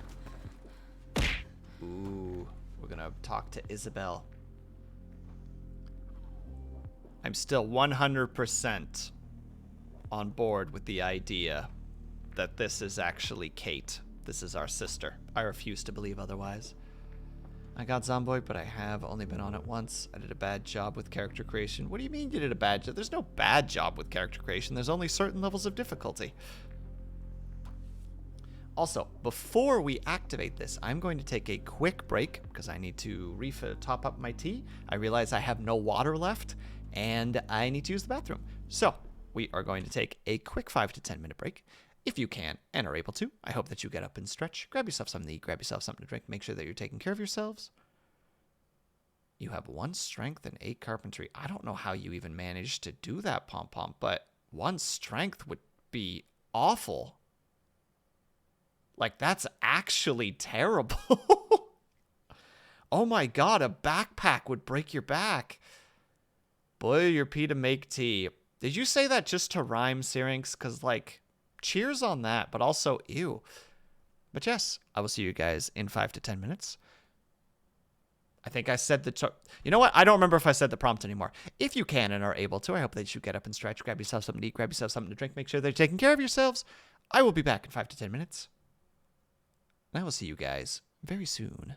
Ooh. We're gonna talk to Isabel. I'm still 100% on board with the idea that this is actually Kate. This is our sister. I refuse to believe otherwise. I got Zomboid, but I have only been on it once. I did a bad job with character creation. What do you mean you did a bad job? There's no bad job with character creation. There's only certain levels of difficulty. Also, before we activate this, I'm going to take a quick break because I need to top up my tea. I realize I have no water left, and I need to use the bathroom. So, we are going to take a quick 5 to 10 minute break. If you can and are able to, I hope that you get up and stretch. Grab yourself something to eat, grab yourself something to drink. Make sure that you're taking care of yourselves. You have 1 strength and 8 carpentry. I don't know how you even managed to do that, Pom-Pom, but 1 strength would be awful. Like, that's actually terrible. Oh my god, a backpack would break your back. Boil your pea to make tea. Did you say that just to rhyme, Syrinx? Because, like, cheers on that, but also, ew. But yes, I will see you guys in 5 to 10 minutes. I think I said you know what? I don't remember if I said the prompt anymore. If you can and are able to, I hope that you get up and stretch, grab yourself something to eat, grab yourself something to drink, make sure that you're taking care of yourselves. I will be back in 5 to 10 minutes. I will see you guys very soon.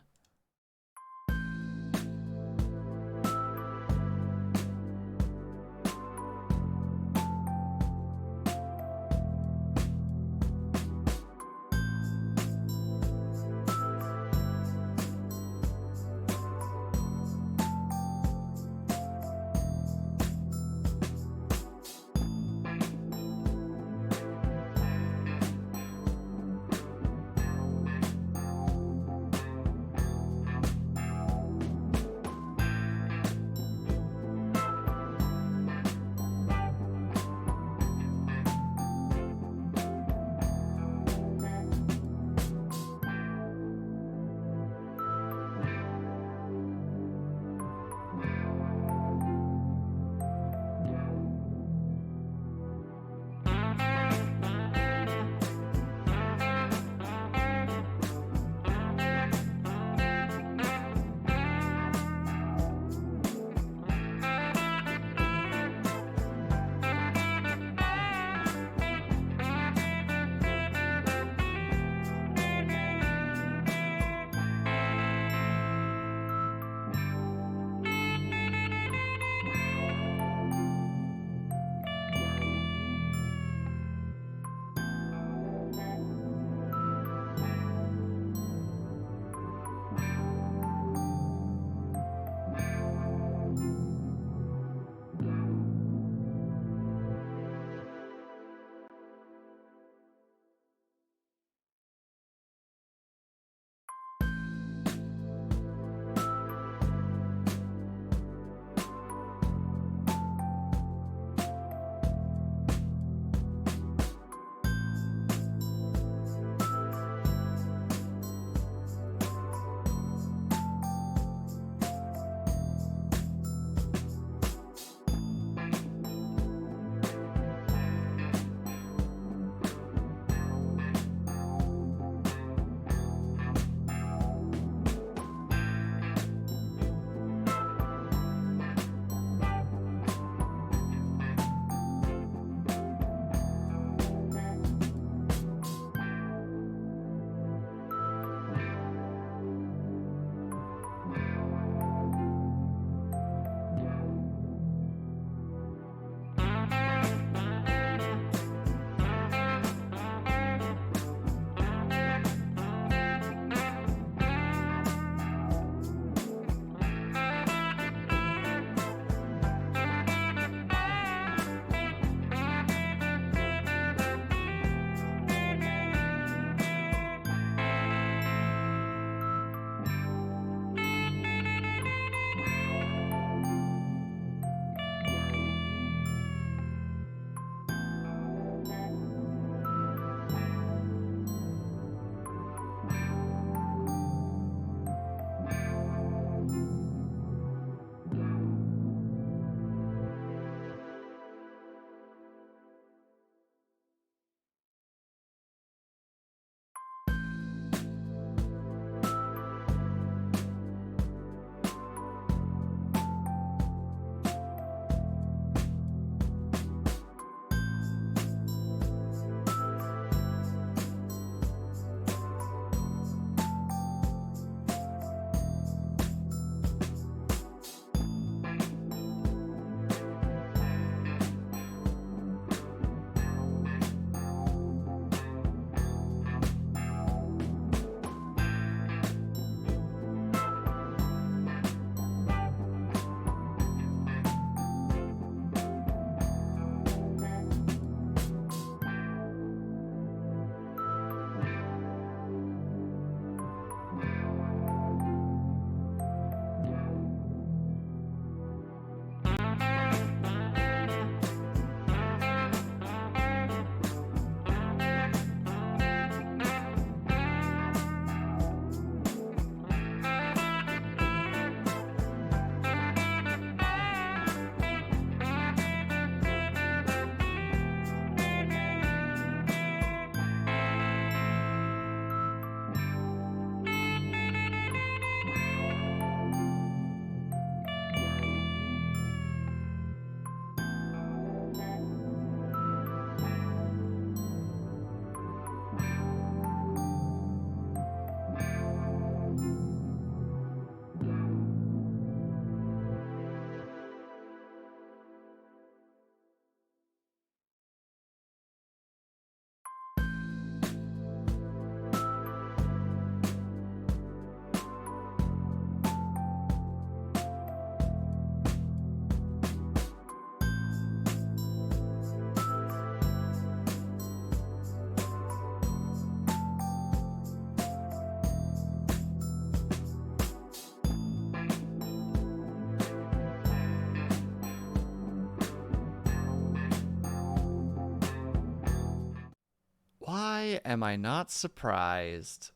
am I not surprised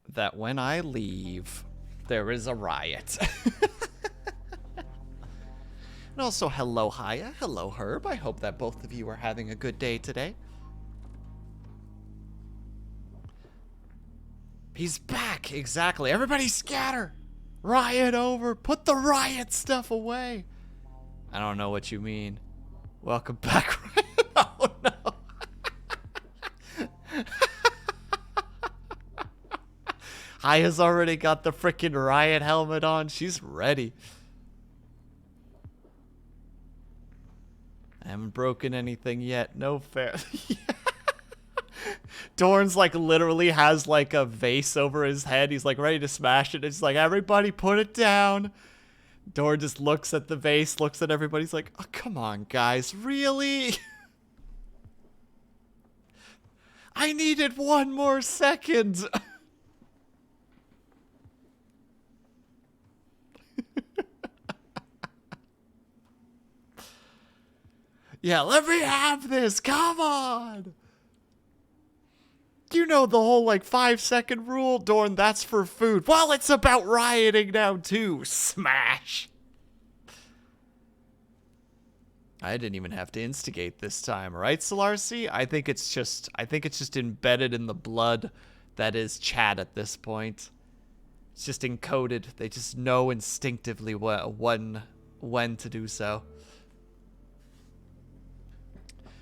that when I leave, there is a riot. And also, hello, Haya. Hello, Herb. I hope that both of you are having a good day today. He's back. Exactly. Everybody scatter. Riot over. Put the riot stuff away. I don't know what you mean. Welcome back. Oh, no. Haya's already got the freaking riot helmet on. She's ready. I haven't broken anything yet. No fair. Dorn's like literally has like a vase over his head. He's like ready to smash it. It's like, everybody put it down. Dorn just looks at the vase, looks at everybody. He's like, oh, come on, guys. Really? I needed one more second. Yeah, let me have this. Come on. You know the whole, like, 5-second rule, Dorn. That's for food. Well, it's about rioting now, too. Smash. I didn't even have to instigate this time, right, Solarcy? I think it's just embedded in the blood that is chat at this point. It's just encoded. They just know instinctively when to do so.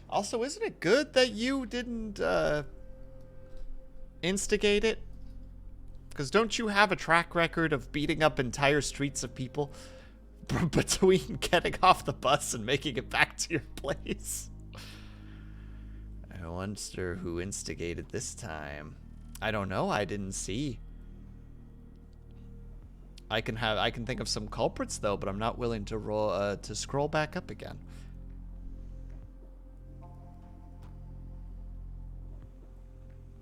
Also, isn't it good that you didn't instigate it? Because don't you have a track record of beating up entire streets of people between getting off the bus and making it back to your place? I wonder who instigated this time. I don't know. I didn't see. I can think of some culprits though, but I'm not willing to roll to scroll back up again.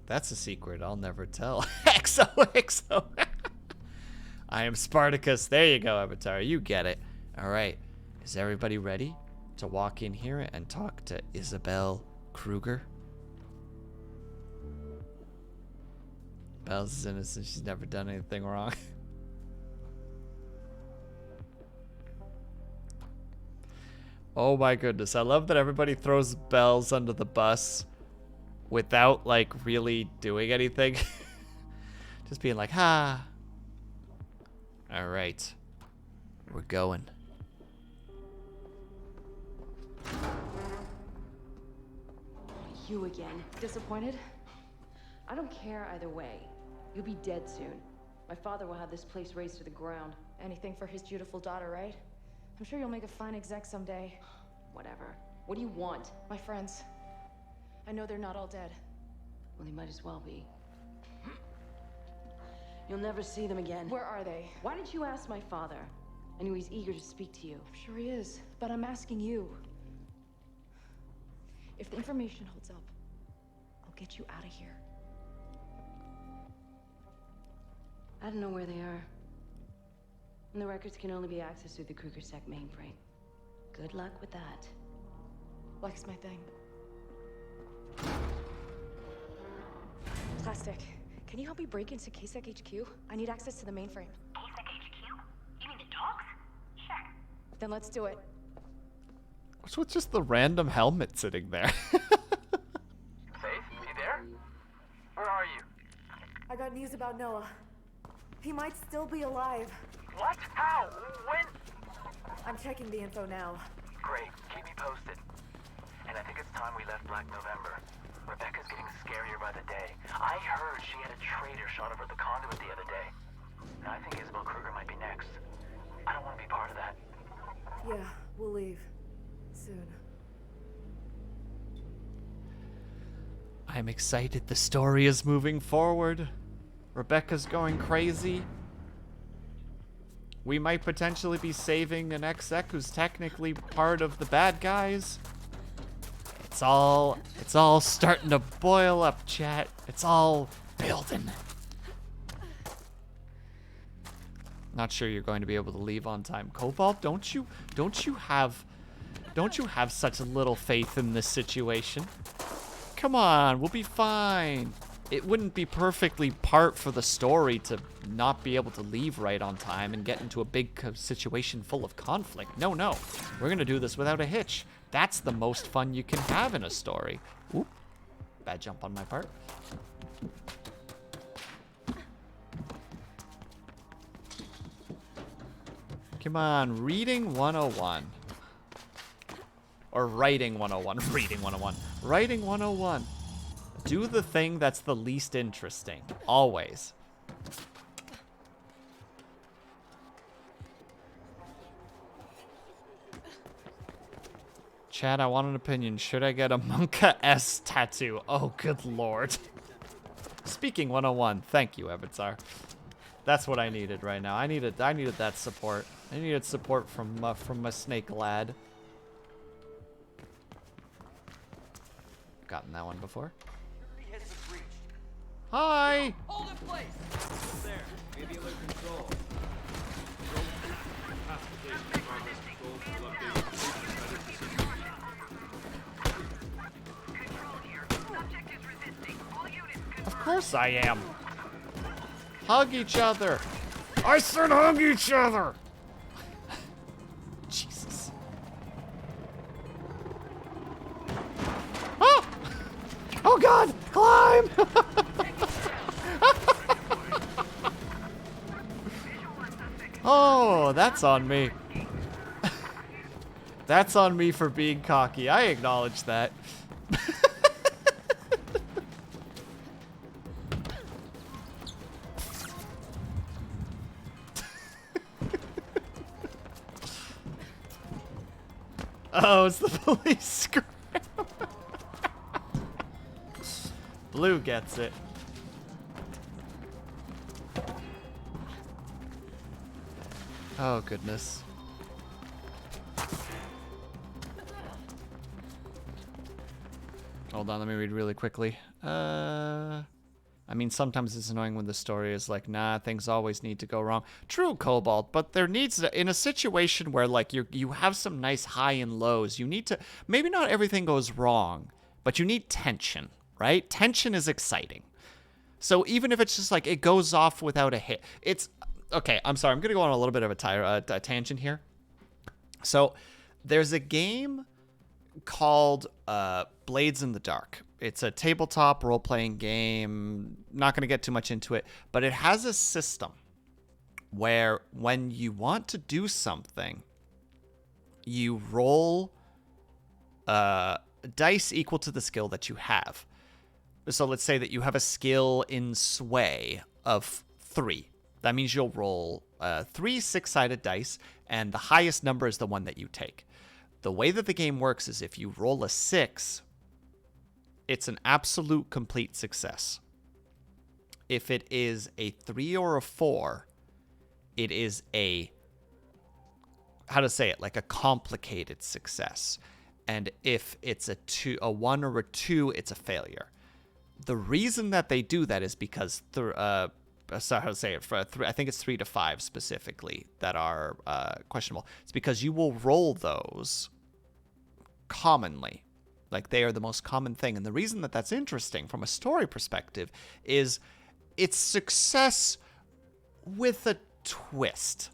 That's a secret I'll never tell. XOXO. I am Spartacus. There you go, Avatar. You get it. All right. Is everybody ready to walk in here and talk to Isabel Kruger? Bells is innocent. She's never done anything wrong. Oh my goodness. I love that everybody throws Bells under the bus without, like, really doing anything. Just being like, ha. All right. We're going. You again. Disappointed? I don't care either way. You'll be dead soon. My father will have this place razed to the ground. Anything for his beautiful daughter, right? I'm sure you'll make a fine exec someday. Whatever. What do you want? My friends. I know they're not all dead. Well, they might as well be. You'll never see them again. Where are they? Why didn't you ask my father? I knew he's eager to speak to you. I'm sure he is, but I'm asking you. If the information holds up, I'll get you out of here. I don't know where they are. And the records can only be accessed through the KrugerSec mainframe. Good luck with that. Like's my thing. Plastic. Can you help me break into KSEC HQ? I need access to the mainframe. KSEC HQ? You mean the dogs? Sure. Then let's do it. What's with just the random helmet sitting there? Faith, you there? Where are you? I got news about Noah. He might still be alive. What? How? When? I'm checking the info now. Great. Keep me posted. And I think it's time we left Black November. Rebecca's getting scarier by the day. I heard she had a traitor shot over the conduit the other day. And I think Isabel Kruger might be next. I don't want to be part of that. Yeah, we'll leave. Soon. I'm excited. The story is moving forward. Rebecca's going crazy. We might potentially be saving an exec who's technically part of the bad guys. It's all starting to boil up, chat. It's all building. Not sure you're going to be able to leave on time. Cobalt, don't you have such little faith in this situation? Come on, we'll be fine. It wouldn't be perfectly part for the story to not be able to leave right on time and get into a big situation full of conflict. No, no. We're gonna do this without a hitch. That's the most fun you can have in a story. Oop. Bad jump on my part. Come on, reading 101. Or writing 101. Reading 101. Writing 101. Do the thing that's the least interesting. Always. Chad, I want an opinion. Should I get a Monka S tattoo? Oh, good lord. Speaking 101. Thank you, Avatar. That's what I needed right now. I needed that support. I needed support from my snake lad. Gotten that one before. Hi. Hold in place. There. Maybe alert control. Of course I am. Hug each other. I said hug each other. Jesus. Oh! Oh God! Climb! Oh, that's on me. That's on me for being cocky. I acknowledge that. Oh, it's the police scram. Blue gets it. Oh, goodness. Hold on, let me read really quickly. I mean, sometimes it's annoying when the story is like, nah, things always need to go wrong. True, Cobalt, but there needs to, in a situation where like you have some nice high and lows, you need to, maybe not everything goes wrong, but you need tension, right? Tension is exciting. So even if it's just like it goes off without a hit, it's, okay, I'm sorry, I'm going to go on a little bit of a tangent here. So there's a game called Blades in the Dark. It's a tabletop role-playing game. Not going to get too much into it, but it has a system where when you want to do something, you roll dice equal to the skill that you have. So let's say that you have a skill in sway of 3. That means you'll roll 3 6-sided dice, and the highest number is the one that you take. The way that the game works is if you roll a 6, it's an absolute complete success. If it is a 3 or a 4, it is a, how to say it, like a complicated success. And if it's a 1 or a 2, it's a failure. The reason that they do that is because sorry, how to say it, for I think it's 3 to 5 specifically that are questionable. It's because you will roll those commonly. Like, they are the most common thing. And the reason that that's interesting from a story perspective is it's success with a twist.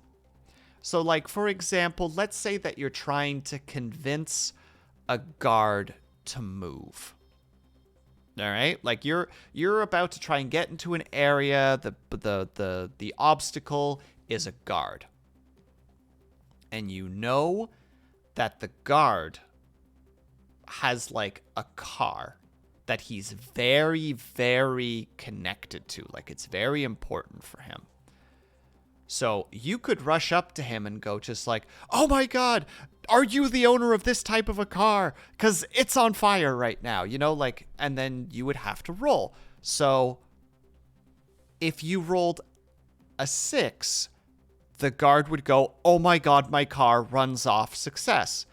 So, like, for example, let's say that you're trying to convince a guard to move. All right? Like, you're about to try and get into an area. The obstacle is a guard. And you know that the guard has like a car that he's very, very connected to. Like, it's very important for him. So you could rush up to him and go just like, oh my God, are you the owner of this type of a car? Because it's on fire right now, you know, like, and then you would have to roll. So if you rolled a 6, the guard would go, oh my God, my car runs off, success.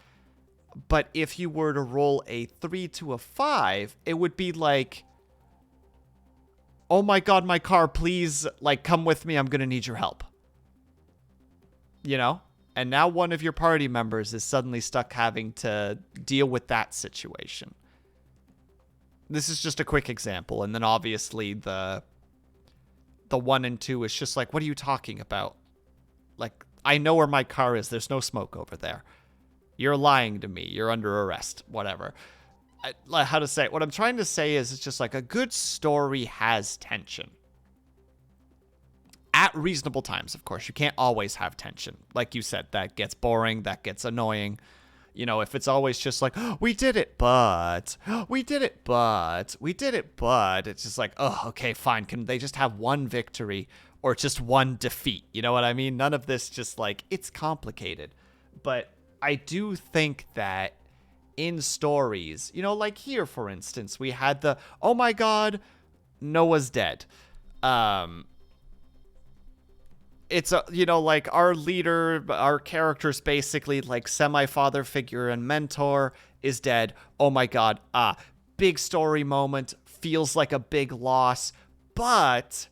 But if you were to roll a 3 to a 5, it would be like, oh my God, my car, please, like, come with me. I'm going to need your help. You know? And now one of your party members is suddenly stuck having to deal with that situation. This is just a quick example, and then obviously the 1 and 2 is just like, what are you talking about? Like, I know where my car is. There's no smoke over there. You're lying to me. You're under arrest. Whatever. How to say it? What I'm trying to say is it's just like a good story has tension. At reasonable times, of course. You can't always have tension. Like you said, that gets boring. That gets annoying. You know, if it's always just like, oh, we did it, but, we did it, but, we did it, but, it's just like, oh, okay, fine. Can they just have one victory or just one defeat? You know what I mean? None of this just like, it's complicated. But I do think that in stories, you know, like here, for instance, we had the, oh my God, Noah's dead. It's a, you know, like our leader, our character's basically like semi-father figure and mentor is dead. Oh my God. Big story moment, feels like a big loss, but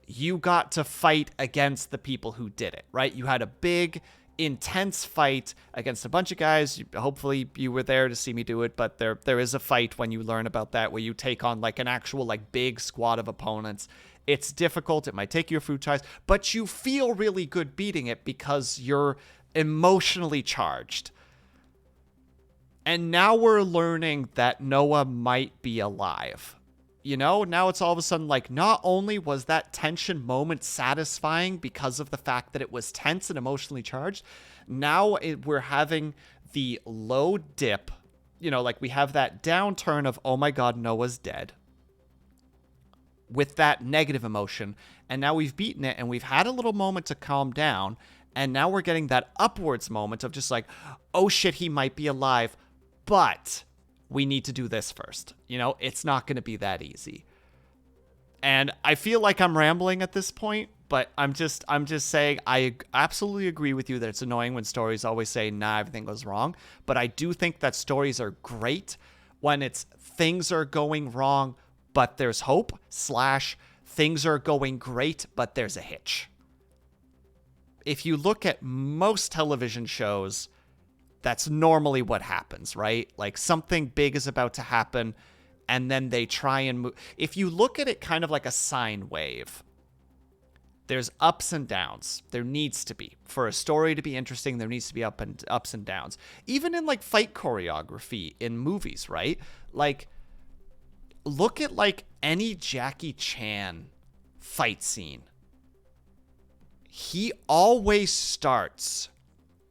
you got to fight against the people who did it, right? You had a big, intense fight against a bunch of guys. Hopefully you were there to see me do it, but there is a fight when you learn about that where you take on like an actual like big squad of opponents. It's difficult. It might take you a few tries, but you feel really good beating it because you're emotionally charged. And now we're learning that Noah might be alive. You know, now it's all of a sudden like, not only was that tension moment satisfying because of the fact that it was tense and emotionally charged, now we're having the low dip, you know, like we have that downturn of, oh my God, Noah's dead, with that negative emotion, and now we've beaten it, and we've had a little moment to calm down, and now we're getting that upwards moment of just like, oh shit, he might be alive, but we need to do this first. You know, it's not going to be that easy. And I feel like I'm rambling at this point, but I'm just saying I absolutely agree with you that it's annoying when stories always say, nah, everything goes wrong, but I do think that stories are great when it's things are going wrong, but there's hope, / things are going great, but there's a hitch. If you look at most television shows, that's normally what happens, right? Like something big is about to happen, and then they try and move. If you look at it kind of like a sine wave, there's ups and downs. There needs to be. For a story to be interesting, there needs to be ups and downs. Even in like fight choreography in movies, right? Like, look at like any Jackie Chan fight scene. He always starts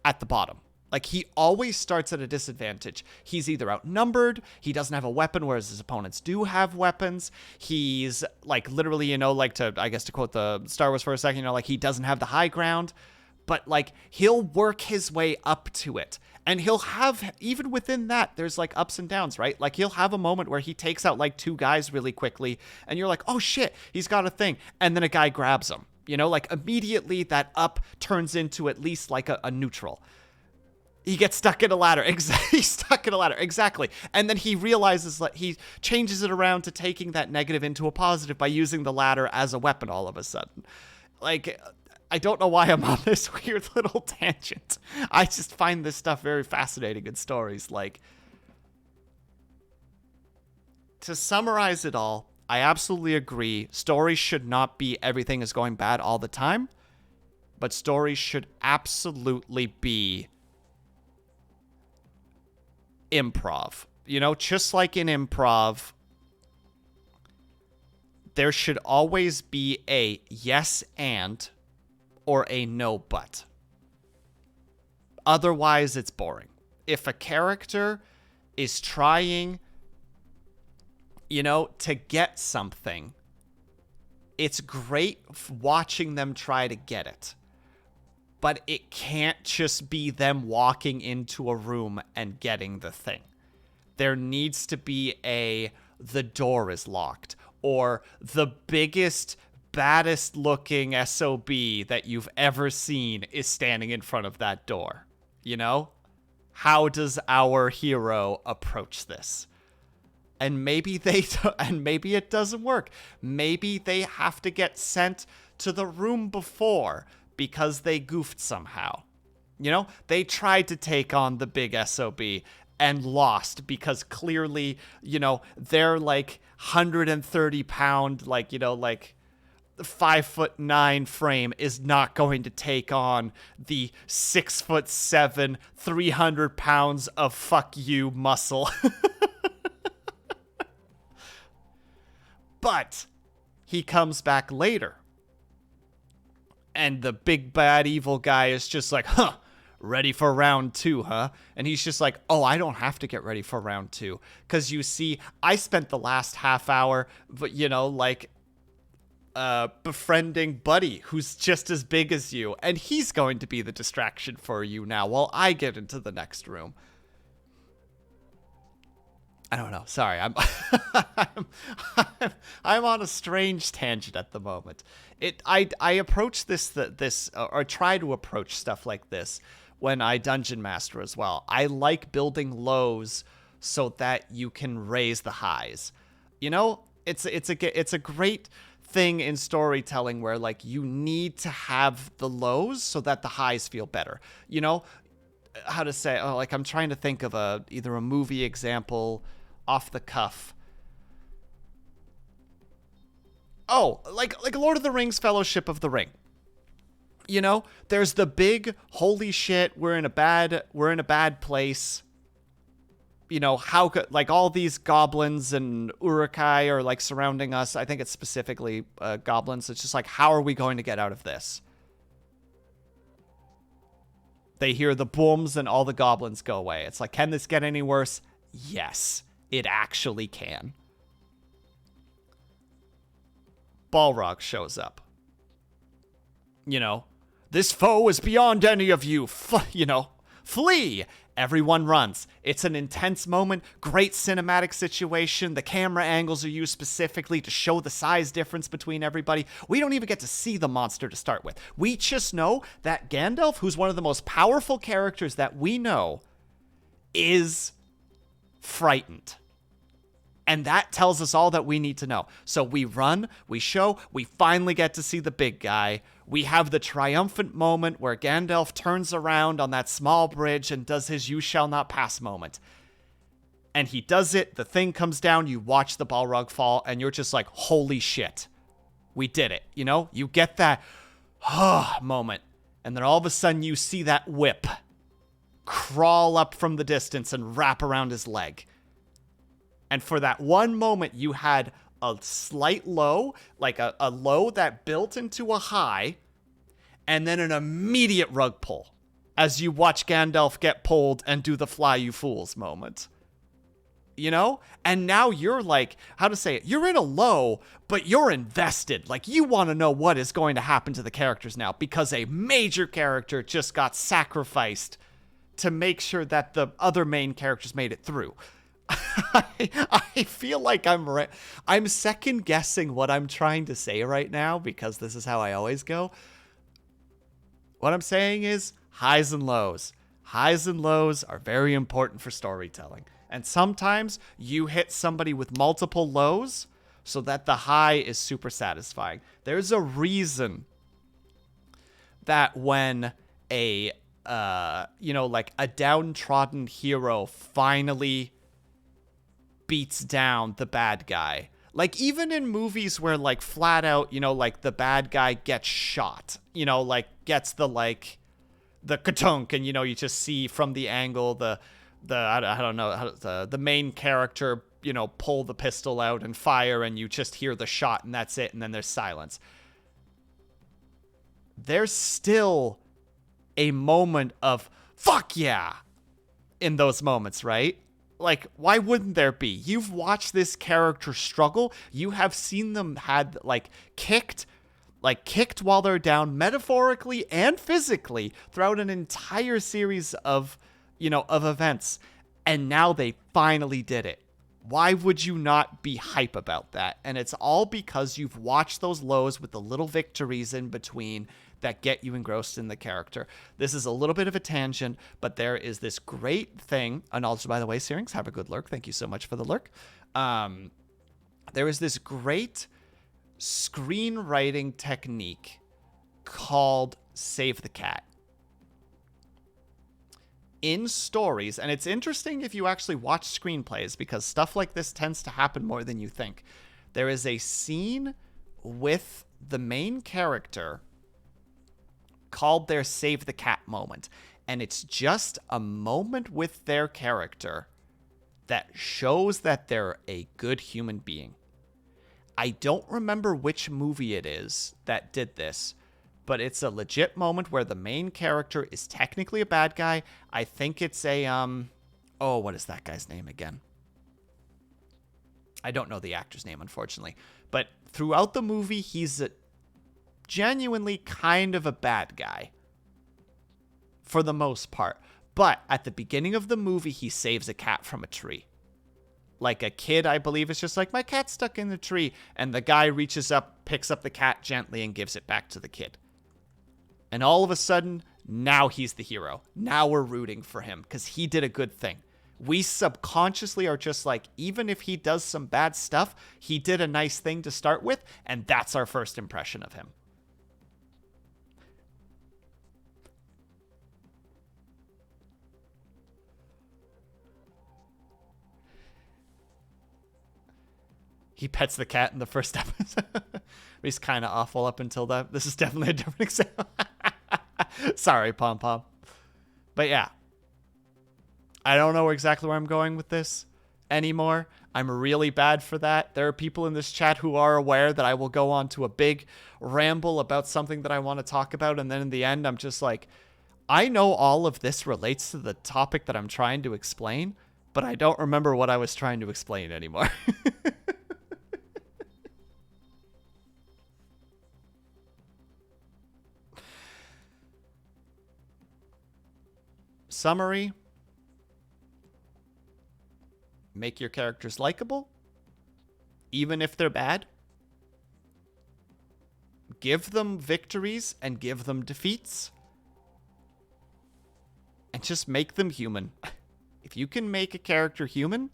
at the bottom. Like, he always starts at a disadvantage. He's either outnumbered, he doesn't have a weapon, whereas his opponents do have weapons. He's, like, literally, you know, like, to quote the Star Wars for a second, you know, like, he doesn't have the high ground. But, like, he'll work his way up to it. And he'll have, even within that, there's, like, ups and downs, right? Like, he'll have a moment where he takes out, like, 2 guys really quickly, and you're like, oh, shit, he's got a thing. And then a guy grabs him. You know, like, immediately that up turns into at least, like, a neutral. He gets stuck in a ladder. He's stuck in a ladder. Exactly. And then he realizes that he changes it around to taking that negative into a positive by using the ladder as a weapon all of a sudden. Like, I don't know why I'm on this weird little tangent. I just find this stuff very fascinating in stories. Like, to summarize it all, I absolutely agree. Stories should not be everything is going bad all the time, but stories should absolutely be improv. You know, just like in improv, there should always be a yes and or a no but. Otherwise, it's boring. If a character is trying, you know, to get something, it's great watching them try to get it. But it can't just be them walking into a room and getting the thing. There needs to be the door is locked, or the biggest, baddest looking SOB that you've ever seen is standing in front of that door. You know? How does our hero approach this? And maybe maybe it doesn't work. Maybe they have to get sent to the room before because they goofed somehow. You know, they tried to take on the big SOB and lost because clearly, they're like 130 pound, like, like 5'9" frame is not going to take on the 6'7", 300 pounds of fuck you muscle. But he comes back later. And the big bad evil guy is just like, ready for round 2, huh? And he's just like, oh, I don't have to get ready for round 2. Because you see, I spent the last half hour, befriending Buddy, who's just as big as you. And he's going to be the distraction for you now while I get into the next room. I don't know. Sorry, I'm I'm on a strange tangent at the moment. I approach this or try to approach stuff like this when I dungeon master as well. I like building lows so that you can raise the highs. It's a great thing in storytelling where like you need to have the lows so that the highs feel better. How to say, I'm trying to think of either a movie example off the cuff. Oh, like Lord of the Rings Fellowship of the Ring. There's the big holy shit, we're in a bad place. How could, like, all these goblins and urukai are like surrounding us. I think it's specifically goblins. It's just like, how are we going to get out of this? They hear the booms and all the goblins go away. It's like, can this get any worse? Yes, it actually can. Balrog shows up. This foe is beyond any of you. Flee! Everyone runs. It's an intense moment, great cinematic situation. The camera angles are used specifically to show the size difference between everybody. We don't even get to see the monster to start with. We just know that Gandalf, who's one of the most powerful characters that we know, is frightened. And that tells us all that we need to know. So we run, we show, we finally get to see the big guy. We have the triumphant moment where Gandalf turns around on that small bridge and does his "you shall not pass" moment. And he does it, the thing comes down, you watch the Balrog fall, and you're just like, holy shit. We did it, You get that moment. And then all of a sudden you see that whip crawl up from the distance and wrap around his leg. And for that one moment, you had a slight low, like a low that built into a high, and then an immediate rug pull as you watch Gandalf get pulled and do the fly you fools moment. And now you're like, how to say it? You're in a low, but you're invested. Like, you want to know what is going to happen to the characters now because a major character just got sacrificed to make sure that the other main characters made it through. I feel like I'm second guessing what I'm trying to say right now because this is how I always go. What I'm saying is highs and lows. Highs and lows are very important for storytelling. And sometimes you hit somebody with multiple lows so that the high is super satisfying. There's a reason that when a downtrodden hero finally beats down the bad guy. Like, even in movies where, like, flat out, the bad guy gets shot, gets the katunk, and, you just see from the angle the main character, pull the pistol out and fire, and you just hear the shot, and that's it, and then there's silence. There's still a moment of, fuck yeah, in those moments, right? Like, why wouldn't there be? You've watched this character struggle. You have seen them had, kicked while they're down, metaphorically and physically, throughout an entire series of events. And now they finally did it. Why would you not be hype about that? And it's all because you've watched those lows with the little victories in between that get you engrossed in the character. This is a little bit of a tangent, but there is this great thing. And also, by the way, Syrinx, have a good lurk. Thank you so much for the lurk. There is this great screenwriting technique called Save the Cat. in stories, and it's interesting if you actually watch screenplays because stuff like this tends to happen more than you think. There is a scene with the main character called their Save the Cat moment, and it's just a moment with their character that shows that they're a good human being. I don't remember which movie it is that did this, but it's a legit moment where the main character is technically a bad guy. I think it's a, oh, what is that guy's name again? I don't know the actor's name, unfortunately. But throughout the movie, he's genuinely kind of a bad guy. For the most part. But at the beginning of the movie, he saves a cat from a tree. Like a kid, I believe, is just like, my cat's stuck in the tree. And the guy reaches up, picks up the cat gently, and gives it back to the kid. And all of a sudden, now he's the hero. Now we're rooting for him because he did a good thing. We subconsciously are just like, even if he does some bad stuff, he did a nice thing to start with, and that's our first impression of him. He pets the cat in the first episode. He's kind of awful up until that. This is definitely a different example. Sorry, Pom Pom. But yeah. I don't know exactly where I'm going with this anymore. I'm really bad for that. There are people in this chat who are aware that I will go on to a big ramble about something that I want to talk about. And then in the end, I'm just like, I know all of this relates to the topic that I'm trying to explain, but I don't remember what I was trying to explain anymore. Summary. Make your characters likable, even if they're bad. Give them victories and give them defeats. And just make them human. If you can make a character human,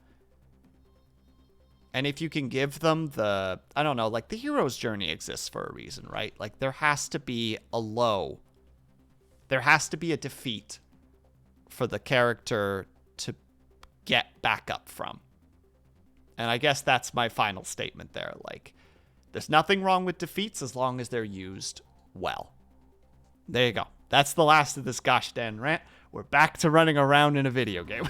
and if you can give them the, I don't know, like the hero's journey exists for a reason, right? Like there has to be a low. There has to be a defeat for the character to get back up from. And I guess that's my final statement there. Like, there's nothing wrong with defeats as long as they're used well. There you go. That's the last of this gosh dang rant. We're back to running around in a video game.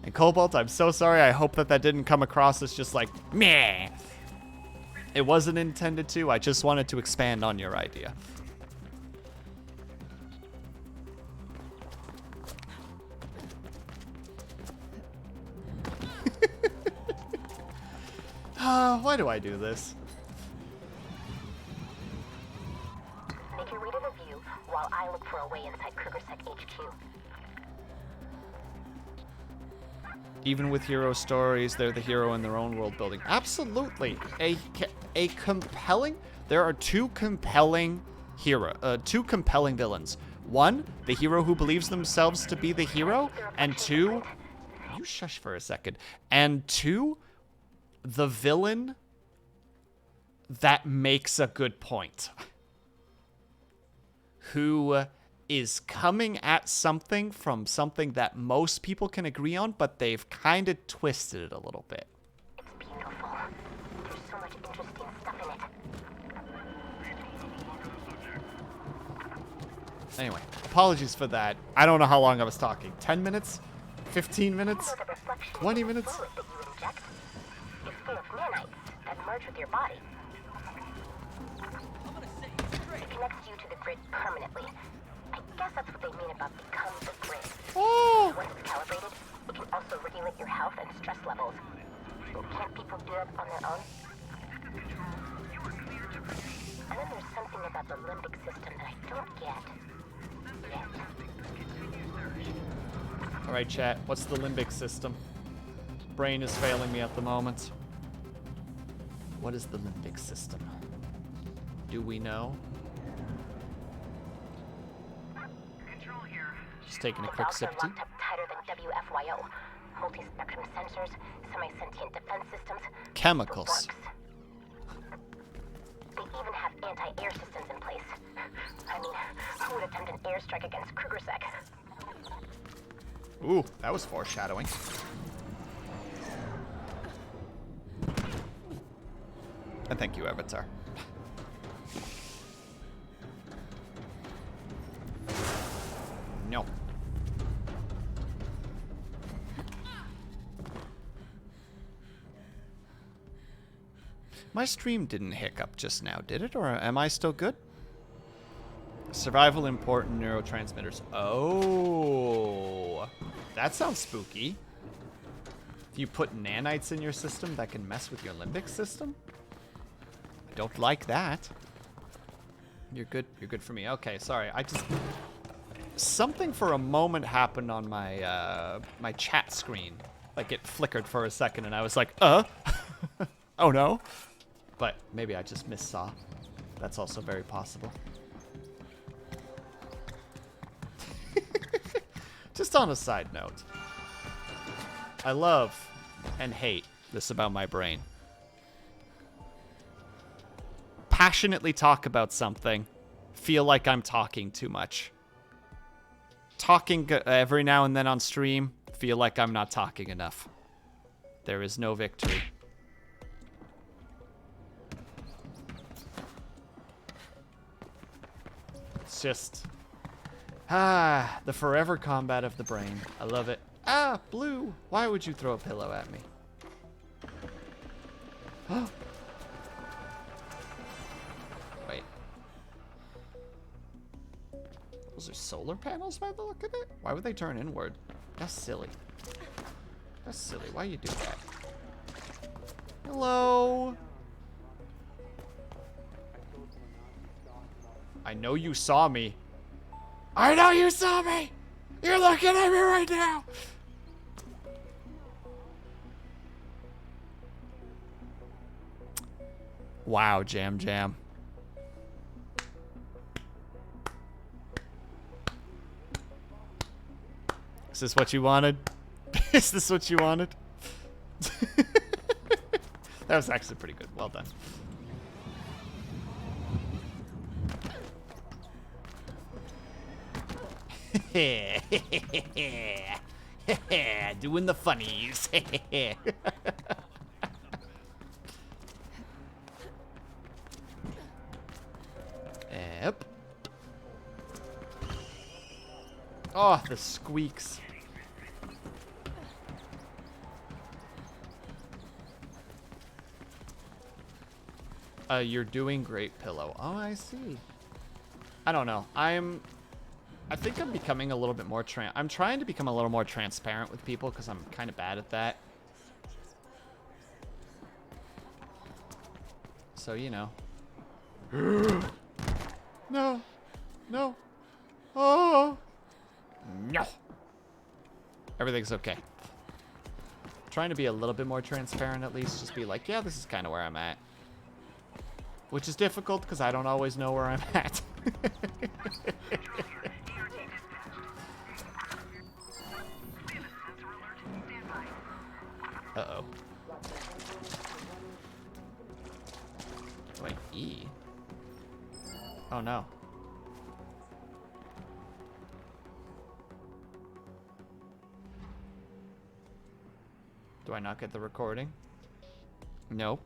And Cobalt, I'm so sorry. I hope that didn't come across as just like, meh. It wasn't intended to. I just wanted to expand on your idea. Why do I do this? Make your way to the view while I look for a way inside KrugerSec HQ. Even with hero stories, they're the hero in their own world building. Absolutely. A compelling... There are two compelling villains. One, the hero who believes themselves to be the hero. And two... You shush for a second. And two... the villain that makes a good point. Who is coming at something from something that most people can agree on, but they've kind of twisted it a little bit. It's beautiful. There's so much interesting stuff in it. Anyway, apologies for that. I don't know how long I was talking. 10 minutes? 15 minutes? 20 minutes? Fluid that you inject is full of nanites that merge with your body. It connects you to the grid permanently. I guess that's what they mean about become the grid. Oh! Once it's calibrated, it can also regulate your health and stress levels. Can't people do it on their own? And then there's something about the limbic system that I don't get yet. Alright, chat. What's the limbic system? Brain is failing me at the moment. What is the limbic system? Do we know? Just taking a quick Valves are sip tea. locked up tighter than WFYO. Multi-spectrum sensors, semi-sentient defense systems. Chemicals. They even have anti-air systems in place. I mean, who would attempt an air airstrike against Krugersec. Ooh, that was foreshadowing. And thank you, Avatar. No. My stream didn't hiccup just now, did it? Or am I still good? Survival important neurotransmitters. Oh, that sounds spooky. If you put nanites in your system, that can mess with your limbic system? I don't like that. You're good. You're good for me. Okay, sorry. I just... Something for a moment happened on my my chat screen. Like it flickered for a second and I was like, oh no. But maybe I just missaw. That's also very possible. Just on a side note, I love and hate this about my brain. Passionately talk about something, feel like I'm talking too much. Talking every now and then on stream, feel like I'm not talking enough. There is no victory. It's just... the forever combat of the brain. I love it. Ah, Blue! Why would you throw a pillow at me? Wait. Those are solar panels by the look of it? Why would they turn inward? That's silly. That's silly. Why you do that? Hello? I know you saw me. I know you saw me! You're looking at me right now! Wow, Jam Jam. Is this what you wanted? Is this what you wanted? That was actually pretty good. Well done. Doing the funnies. Yep. Oh, the squeaks. You're doing great, Pillow. Oh, I see. I don't know. I think I'm becoming a little bit more I'm trying to become a little more transparent with people because I'm kind of bad at that. So, you know. No. No. Oh. No. Everything's okay. Trying to be a little bit more transparent at least. Just be like, yeah, this is kind of where I'm at. Which is difficult because I don't always know where I'm at. Uh-oh. Wait, E? Oh, no. Do I not get the recording? Nope.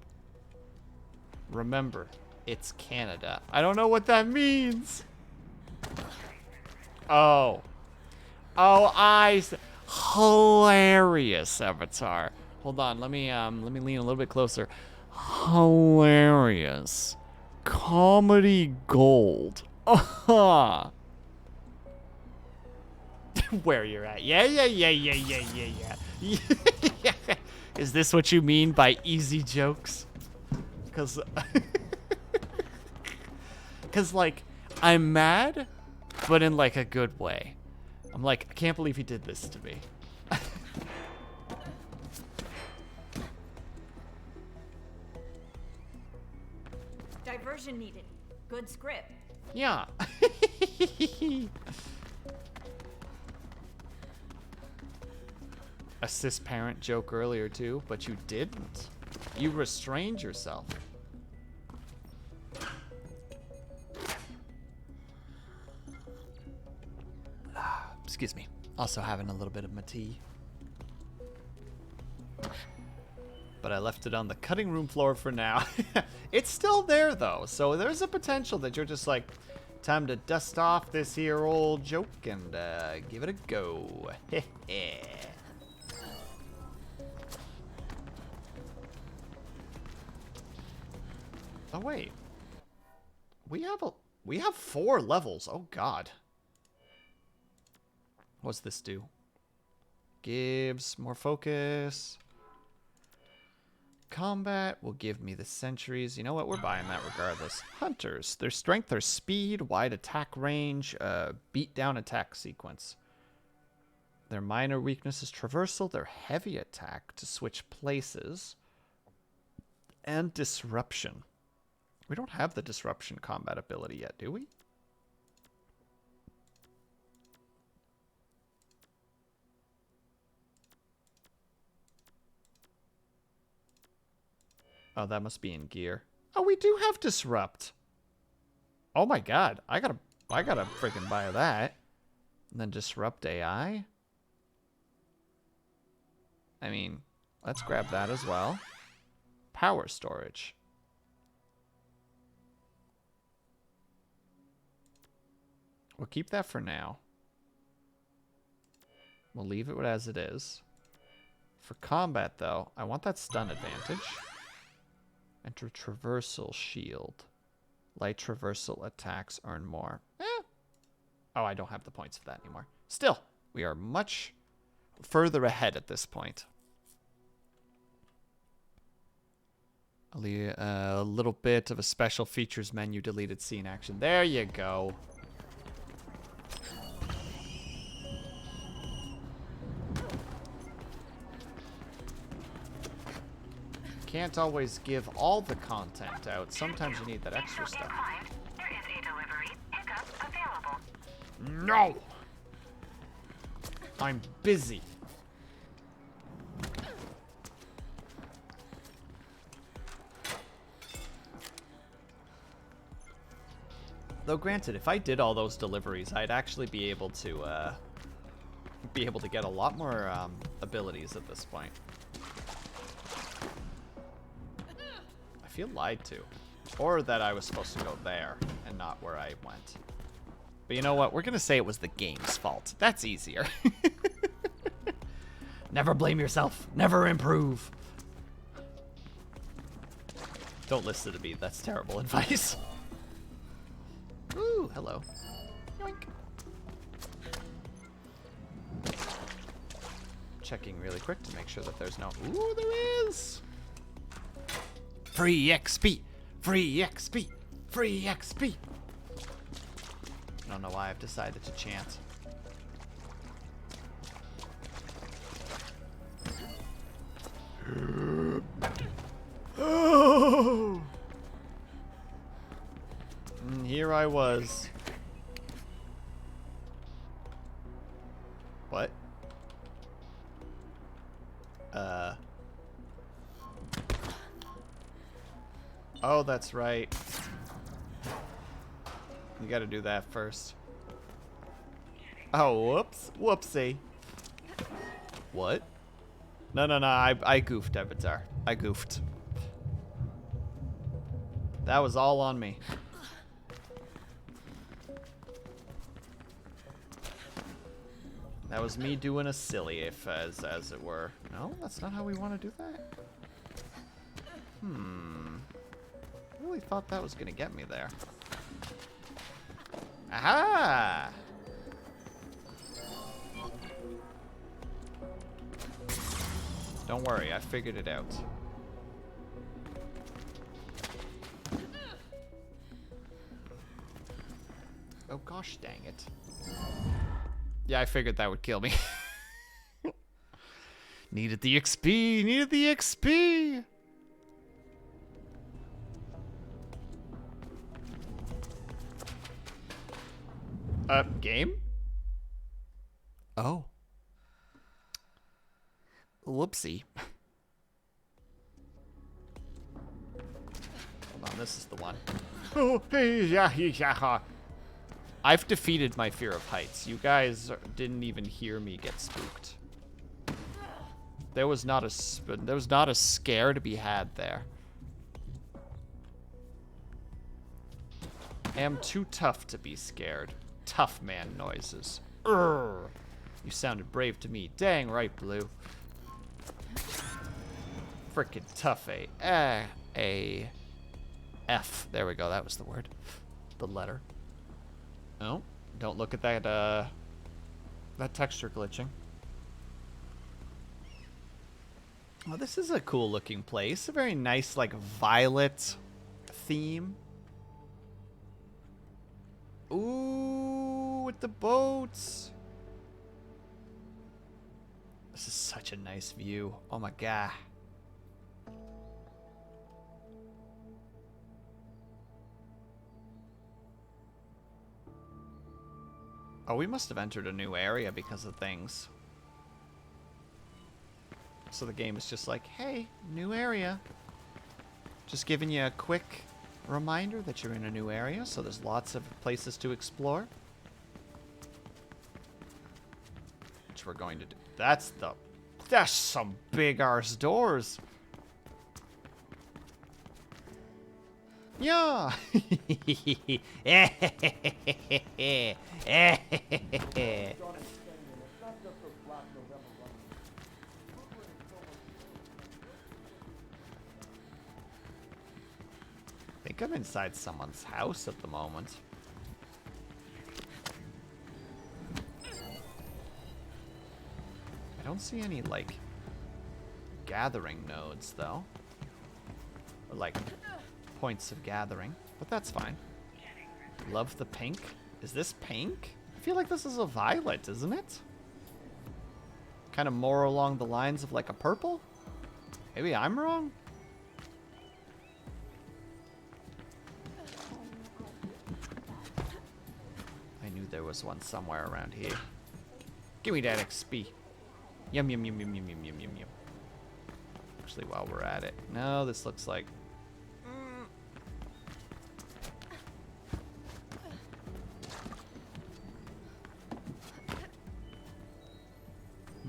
Remember, it's Canada. I don't know what that means. Oh. Oh, hilarious, Avatar. Hold on, let me lean a little bit closer. Hilarious. Comedy gold. Where you're at. Yeah. Is this what you mean by easy jokes? Cause like, I'm mad, but in like a good way. I'm like, I can't believe he did this to me. Diversion needed. Good script. Yeah. A cis parent joke earlier too, but you didn't. You restrained yourself. Excuse me. Also having a little bit of my tea. But I left it on the cutting room floor for now. It's still there, though, so there's a potential that you're just like, time to dust off this here old joke and give it a go. Oh, wait. We have 4 levels. Oh, God. What's this do? Gives more focus. Combat will give me the centuries. You know what? We're buying that regardless. Hunters. Their strength, their speed, wide attack range, beat down attack sequence. Their minor weakness is traversal. Their heavy attack to switch places. And disruption. We don't have the disruption combat ability yet, do we? Oh, that must be in gear. Oh, we do have disrupt. Oh my god, I gotta freaking buy that. And then disrupt AI. I mean, let's grab that as well. Power storage. We'll keep that for now. We'll leave it as it is. For combat, though, I want that stun advantage. Enter traversal shield. Light traversal attacks earn more. Oh, I don't have the points for that anymore. Still, we are much further ahead at this point. A little bit of a special features menu deleted scene action. There you go. Can't always give all the content out. Sometimes you need that extra stuff. There is a delivery pickup available. No! I'm busy. Though granted, if I did all those deliveries, I'd actually be able to get a lot more abilities at this point. I feel lied to. Or that I was supposed to go there and not where I went. But you know what? We're going to say it was the game's fault. That's easier. Never blame yourself. Never improve. Don't listen to me. That's terrible advice. Ooh, hello. Yoink. Checking really quick to make sure that there's no... Ooh, there is! Free XP! Free XP! Free XP! I don't know why I've decided to chant. Oh! And here I was. What? Oh, that's right. You gotta do that first. Oh, whoops. Whoopsie. What? No, I goofed, Avatar. I goofed. That was all on me. That was me doing a silly, as it were. No, that's not how we want to do that. I really thought that was gonna get me there. Aha! Don't worry, I figured it out. Oh gosh dang it. Yeah, I figured that would kill me. Needed the XP! Needed the XP! Game? Oh. Whoopsie. Hold on, this is the one. Oh, hey, yeah. I've defeated my fear of heights. You guys didn't even hear me get spooked. There was not a scare to be had there. I am too tough to be scared. Tough man noises. Urgh. You sounded brave to me. Dang right, Blue. Frickin' tough A. F. There we go. That was the word. The letter. Oh, don't look at that, that texture glitching. Well, this is a cool looking place. A very nice, like, violet theme. Ooh, with the boats. This is such a nice view. Oh my god. Oh, we must have entered a new area because of things. So the game is just like, hey, new area. Just giving you a quick reminder that you're in a new area, so there's lots of places to explore. Which we're going to do. That's some big arse doors. Yeah. I think I'm inside someone's house at the moment. I don't see any, like, gathering nodes, though. Or, like, points of gathering. But that's fine. Love the pink. Is this pink? I feel like this is a violet, isn't it? Kind of more along the lines of, like, a purple? Maybe I'm wrong? I knew there was one somewhere around here. Give me that XP. Yum, yum, yum, yum, yum, yum, yum, yum, yum. Actually, while we're at it. No, this looks like...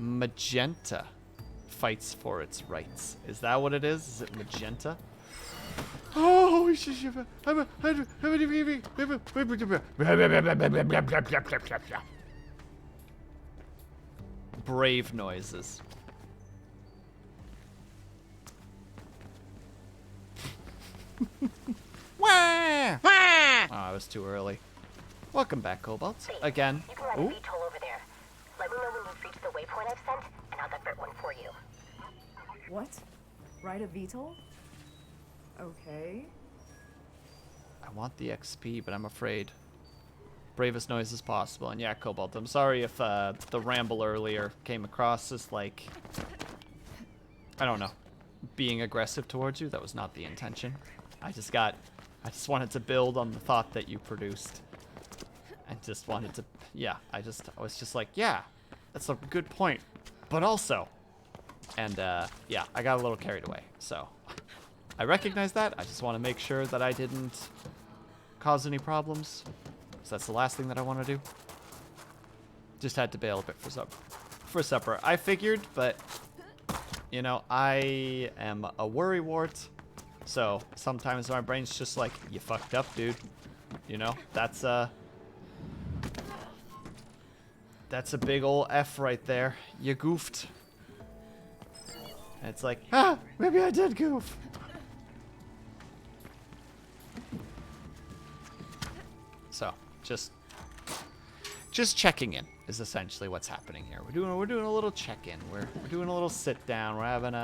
Magenta fights for its rights. Is that what it is? Is it magenta? Oh, brave noises. Wah! Oh, I was too early. Welcome back, Cobalt. Again. You can ride a VTOL over there. Let me know when you've reached the waypoint I've sent, and I'll divert one for you. What? Ride a VTOL? Okay. I want the XP, but I'm afraid. Bravest noise as possible. And yeah, Cobalt, I'm sorry if the ramble earlier came across as, like, I don't know, being aggressive towards you. That was not the intention. I just wanted to build on the thought that you produced. And just wanted to, yeah, I was just like, yeah, that's a good point. But also, and yeah, I got a little carried away. So I recognize that. I just want to make sure that I didn't cause any problems. So that's the last thing that I want to do. Just had to bail a bit for supper. I figured, but you know, I am a worrywart. So sometimes my brain's just like, you fucked up, dude. You know, that's a big ol' F right there. You goofed. And it's like, maybe I did goof. So, just checking in is essentially what's happening here. We're doing a little check-in. We're doing a little sit down. We're having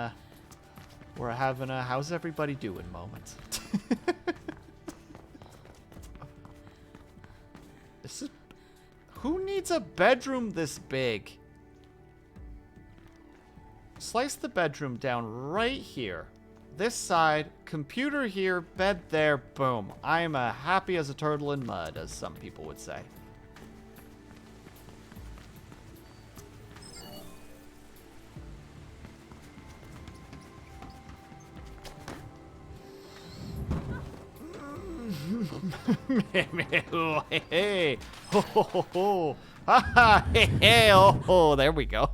a how's everybody doing moment. Who needs a bedroom this big? Slice the bedroom down right here. This side, computer here, bed there, boom. I'm happy as a turtle in mud, as some people would say. Hey, Oh, ha ha, hey, hey, oh, there we go.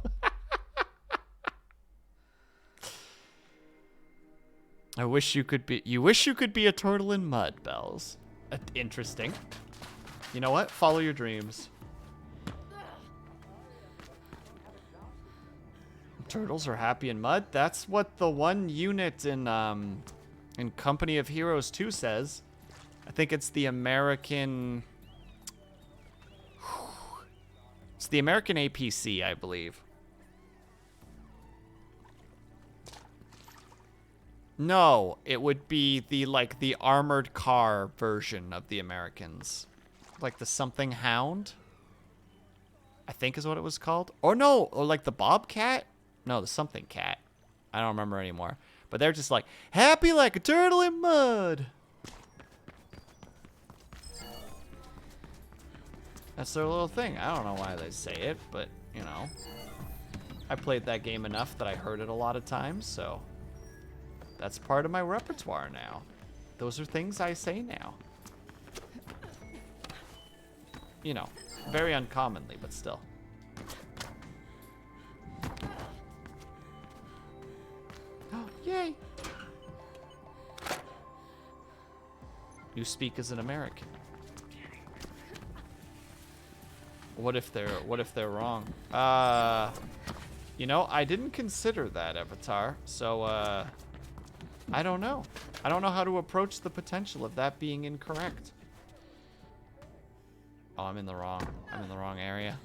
I wish you could be. You wish you could be a turtle in mud, Bells. Interesting. You know what? Follow your dreams. Turtles are happy in mud. That's what the one unit in Company of Heroes 2 says. I think it's the American. It's the American APC, I believe. No, it would be the armored car version of the Americans. Like the something Hound, I think is what it was called. Or no, or like the Bobcat? No, the something cat. I don't remember anymore. But they're just like, happy like a turtle in mud. That's their little thing. I don't know why they say it, but, you know. I played that game enough that I heard it a lot of times, so that's part of my repertoire now. Those are things I say now. You know, very uncommonly, but still. Oh, yay! You speak as an American. What if they're wrong? You know, I didn't consider that, Avatar. So, I don't know. I don't know how to approach the potential of that being incorrect. Oh, I'm in the wrong area.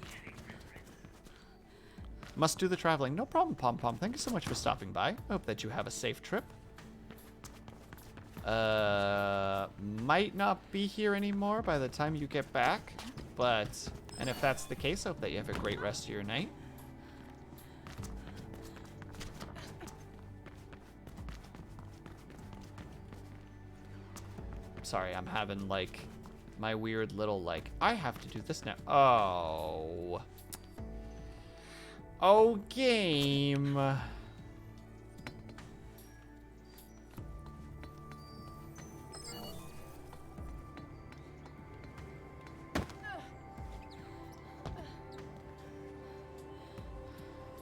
Must do the traveling. No problem, Pom Pom. Thank you so much for stopping by. I hope that you have a safe trip. Might not be here anymore by the time you get back, but, and if that's the case, I hope that you have a great rest of your night. Sorry, I'm having like my weird little like, I have to do this now. Oh. Oh, game.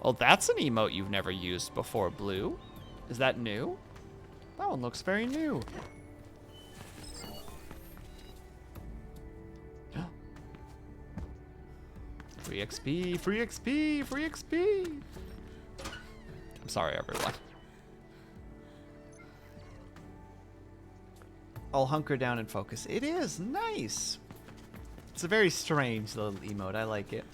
Oh, that's an emote you've never used before, Blue. Is that new? That one looks very new. Free XP, free XP, free XP. I'm sorry, everyone. I'll hunker down and focus. It is nice. It's a very strange little emote. I like it.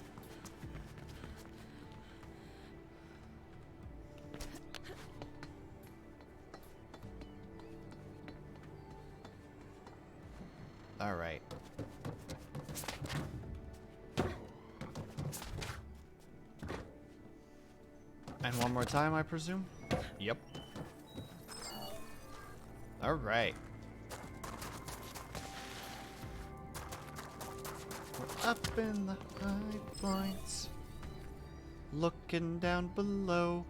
All right. And one more time, I presume? Yep. All right. We're up in the high points, looking down below.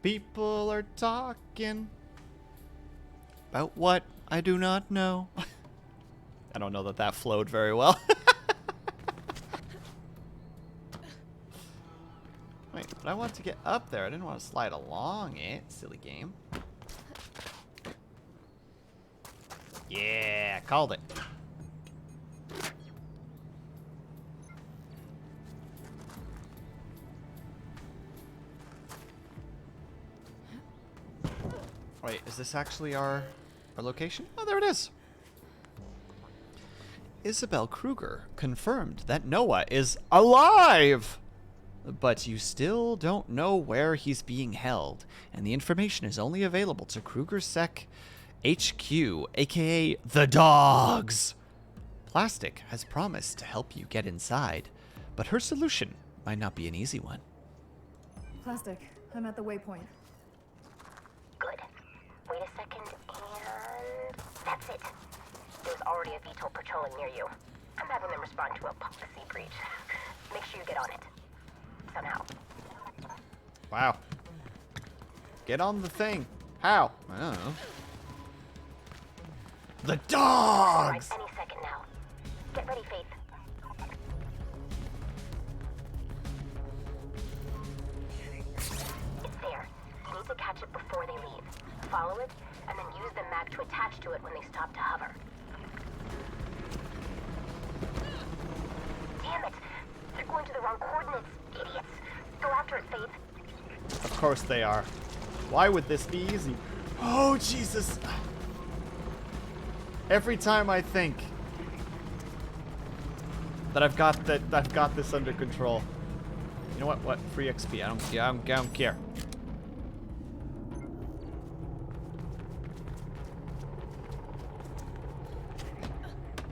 People are talking about what I do not know. I don't know that that flowed very well. Wait, but I want to get up there. I didn't want to slide along it. Silly game. Yeah, called it. Wait, is this actually our location? Oh, there it is. Isabel Kruger confirmed that Noah is alive! But you still don't know where he's being held, and the information is only available to Kruger Sec HQ, aka the Dogs. Plastic has promised to help you get inside, but her solution might not be an easy one. Plastic, I'm at the waypoint. Good. Wait a second, and that's it. There's already a VTOL patrolling near you. I'm having them respond to a policy breach. Make sure you get on it. Somehow. Wow. Get on the thing. How? I don't know. The Dogs! Right, any second now. Get ready, Faith. follow it, and then use the mag to attach to it when they stop to hover. Damn it! They're going to the wrong coordinates, idiots. Go after it, Faith. Of course they are. Why would this be easy? Oh, Jesus. Every time I think that I've got this under control. You know what? What? Free XP. I don't care.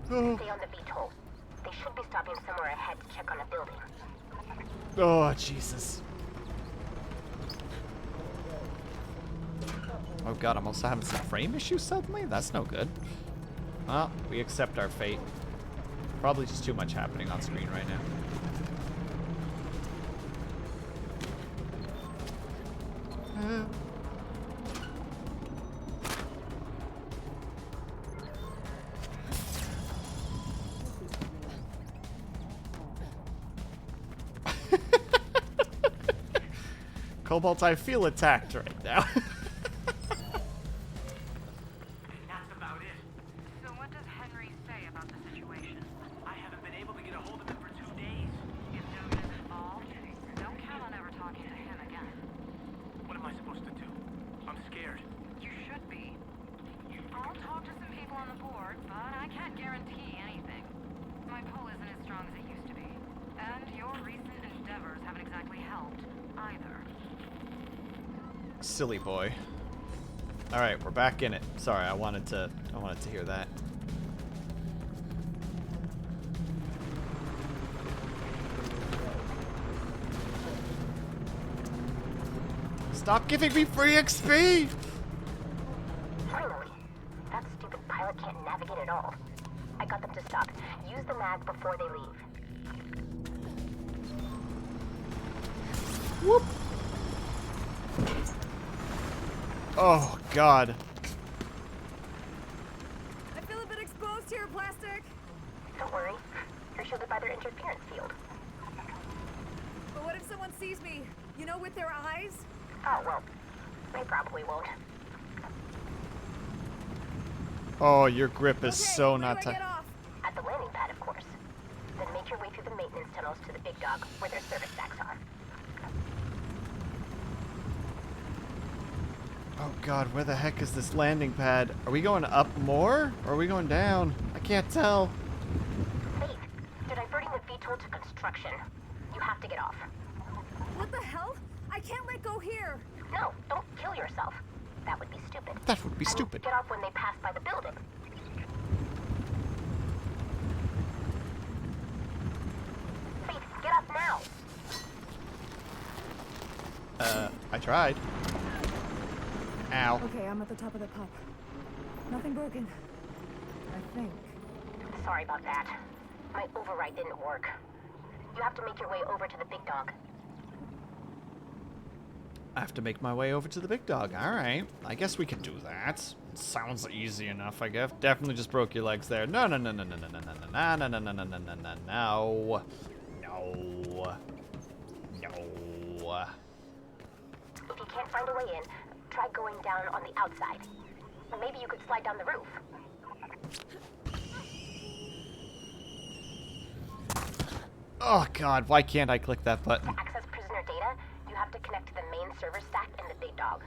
Stay on the VTOL. They should be stopping somewhere ahead to check on a building. Oh, Jesus. Oh god, I'm also having some frame issues suddenly? That's no good. Well, we accept our fate. Probably just too much happening on screen right now. Cobalt, I feel attacked right now. That's about it. So what does Henry say about the situation? I haven't been able to get a hold of him for 2 days. If Dogan is involved, don't count on ever talking to him again. What am I supposed to do? I'm scared. You should be. I'll talk to some people on the board, but I can't guarantee anything. My pull isn't as strong as it used to be. And your recent endeavors haven't exactly helped, either. Silly boy. All right, we're back in it. Sorry, I wanted to hear that. Stop giving me free XP! Finally. That stupid pilot can't navigate at all. I got them to stop. Use the mag before they leave. Whoop! Oh, God. I feel a bit exposed here, Plastic. Don't worry. You're shielded by their interference field. But what if someone sees me? You know, with their eyes? Oh, well, they probably won't. Oh, your grip is Okay, so where not do I tight. get off? At the landing pad, of course. Then make your way through the maintenance tunnels to the big dog, where their service stacks are. Oh, God, where the heck is this landing pad? Are we going up more? Or are we going down? I can't tell. Faith, they're diverting the VTOL to construction. You have to get off. What the hell? I can't let go here. No, don't kill yourself. That would be stupid. That would be I mean, stupid. get off when they pass by the building. Faith, get up now. I tried. Ow. Okay, I'm at the top of the pup. Nothing broken. I think. Sorry about that. My override didn't work. You have to make your way over to the big dog. I have to make my way over to the big dog. All right. I guess we can do that. Sounds easy enough, I guess. Definitely just broke your legs there. No, no, no, no, no, no, no, no, no, no, no, no, no, no, no, no. No. No. If you can't find a way in, try going down on the outside. Maybe you could slide down the roof. Oh, God. Why can't I click that button? To access prisoner data, you have to connect to the main server stack in the big dog.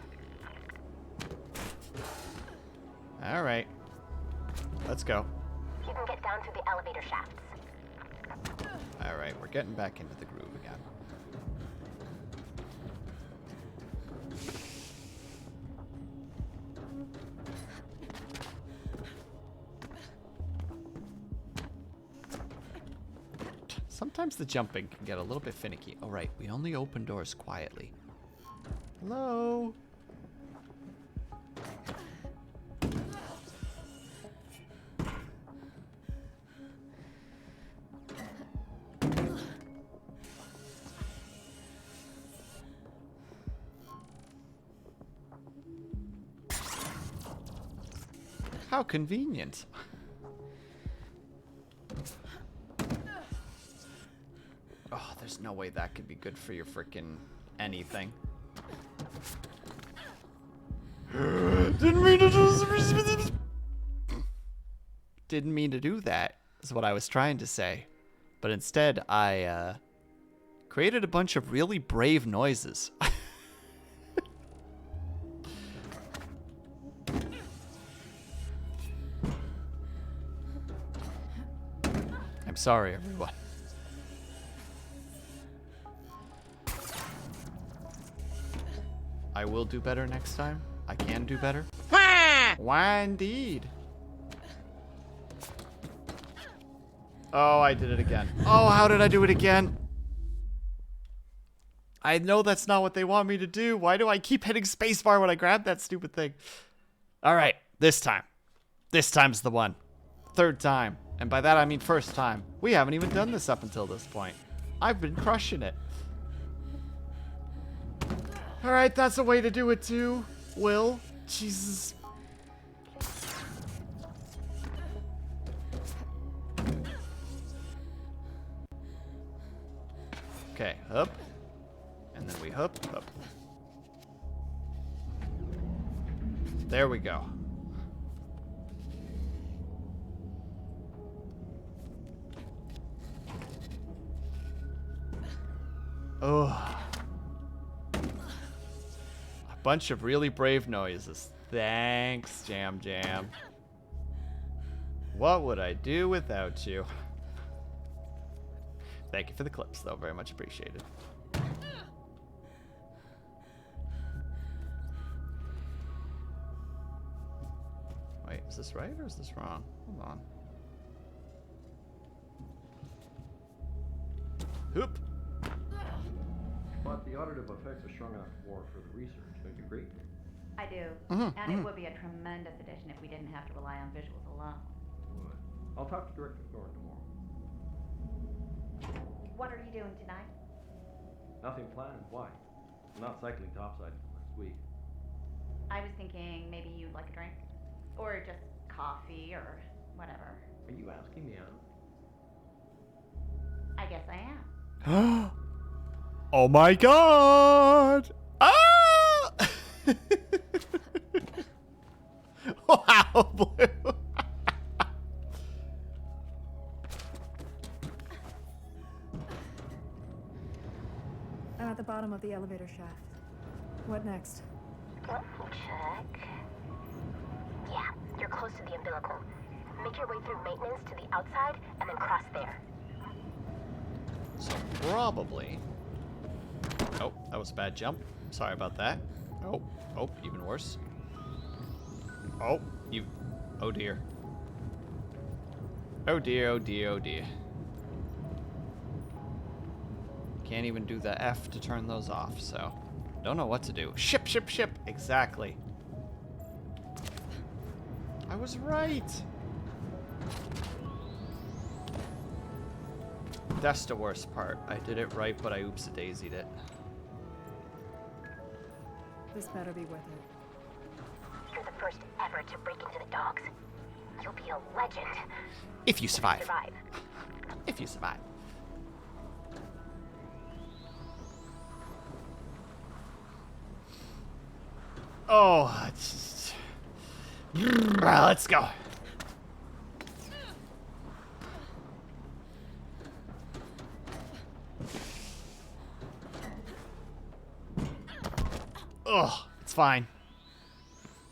All right. Let's go. You can get down through the elevator shafts. All right. We're getting back into the groove again. Sometimes the jumping can get a little bit finicky. All right, we only open doors quietly. Hello? How convenient. Oh, there's no way that could be good for your frickin' anything. Didn't mean to do. Didn't mean to do that. Is what I was trying to say, but instead I created a bunch of really brave noises. I'm sorry, everyone. I will do better next time. I can do better. Why indeed? Oh, I did it again. Oh, how did I do it again? I know that's not what they want me to do. Why do I keep hitting spacebar when I grab that stupid thing? All right, this time. This time's the one. Third time. And by that I mean first time. We haven't even done this up until this point. I've been crushing it. All right, that's a way to do it too. Will. Jesus. Okay, up. And then we up. There we go. Oh. A bunch of really brave noises. Thanks, Jam Jam. What would I do without you? Thank you for the clips, though. Very much appreciated. Wait, is this right or is this wrong? Hold on. Hoop. But the auditive effects are strong enough for the research. Don't you agree? I do. And it would be a tremendous addition if we didn't have to rely on visuals alone. Would. I'll talk to Director Thorne tomorrow. What are you doing tonight? Nothing planned. Why? I'm not cycling topside until next week. I was thinking maybe you'd like a drink. Or just coffee or whatever. Are you asking me out? I guess I am. Oh my god! Ah! Wow, Blue. I'm at the bottom of the elevator shaft. What next? Let me check. Yeah, you're close to the umbilical. Make your way through maintenance to the outside and then cross there. So probably. Oh, that was a bad jump. Sorry about that. Oh, even worse. Oh, you. Oh dear. Oh dear, oh dear, oh dear. Can't even do the F to turn those off, so don't know what to do. Ship. Exactly. I was right. That's the worst part. I did it right, but I oopsie-daisied it. This better be worth it. You're the first ever to break into the dogs. You'll be a legend. If you survive. Survive. If you survive. Oh, just... let's go. Ugh, it's fine.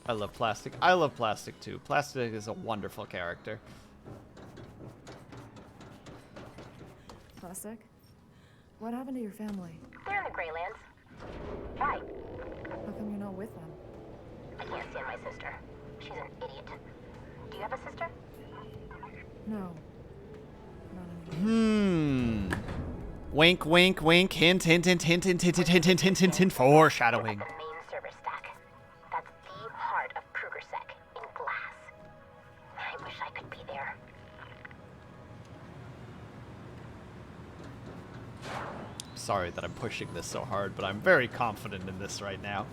I love Plastic. I love Plastic too. Plastic is a wonderful character. Plastic? What happened to your family? They're in the Greylands. Why? How come you're not with them? I can't stand my sister. She's an idiot. Do you have a sister? No. Not anymore. Wink, wink, wink. Hint, hint, hint, hint, hint, hint, hint, hint, hint, hint, hint, hint. Foreshadowing. The main server stack. That's the heart of KrugerSec in glass. I wish I could be there. Sorry that I'm pushing this so hard, but I'm very confident in this right now.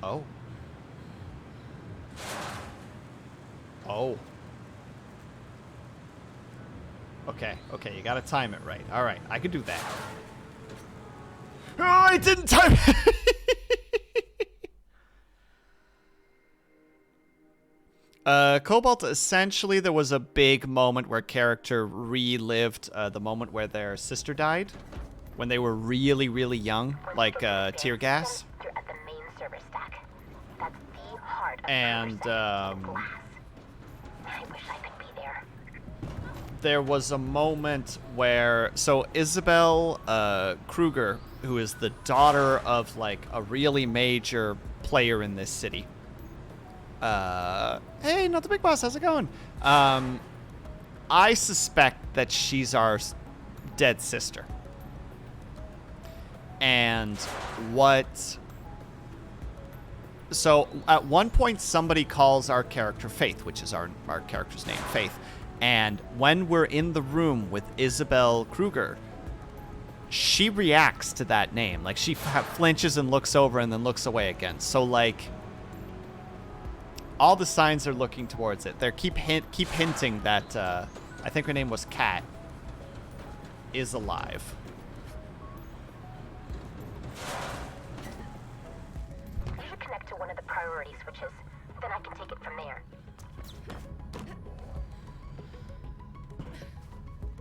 Oh. Oh. Okay, you gotta time it right. All right, I can do that. Oh, I didn't time it! Cobalt, essentially, there was a big moment where character relived the moment where their sister died. When they were really, really young, like tear gas. You're at the main server stack. That's the heart of And I wish I could be there. there was a moment where, so Isabel Kruger, who is the daughter of like a really major player in this city. Hey, not the big boss, how's it going? I suspect that she's our dead sister. And so at one point somebody calls our character Faith, which is our character's name, Faith. And when we're in the room with Isabel Kruger, she reacts to that name. Like, she flinches and looks over and then looks away again. So, like, all the signs are looking towards it. They keep hinting that, I think her name was Kat, is alive. You should connect to one of the priority switches. Then I can take it from there.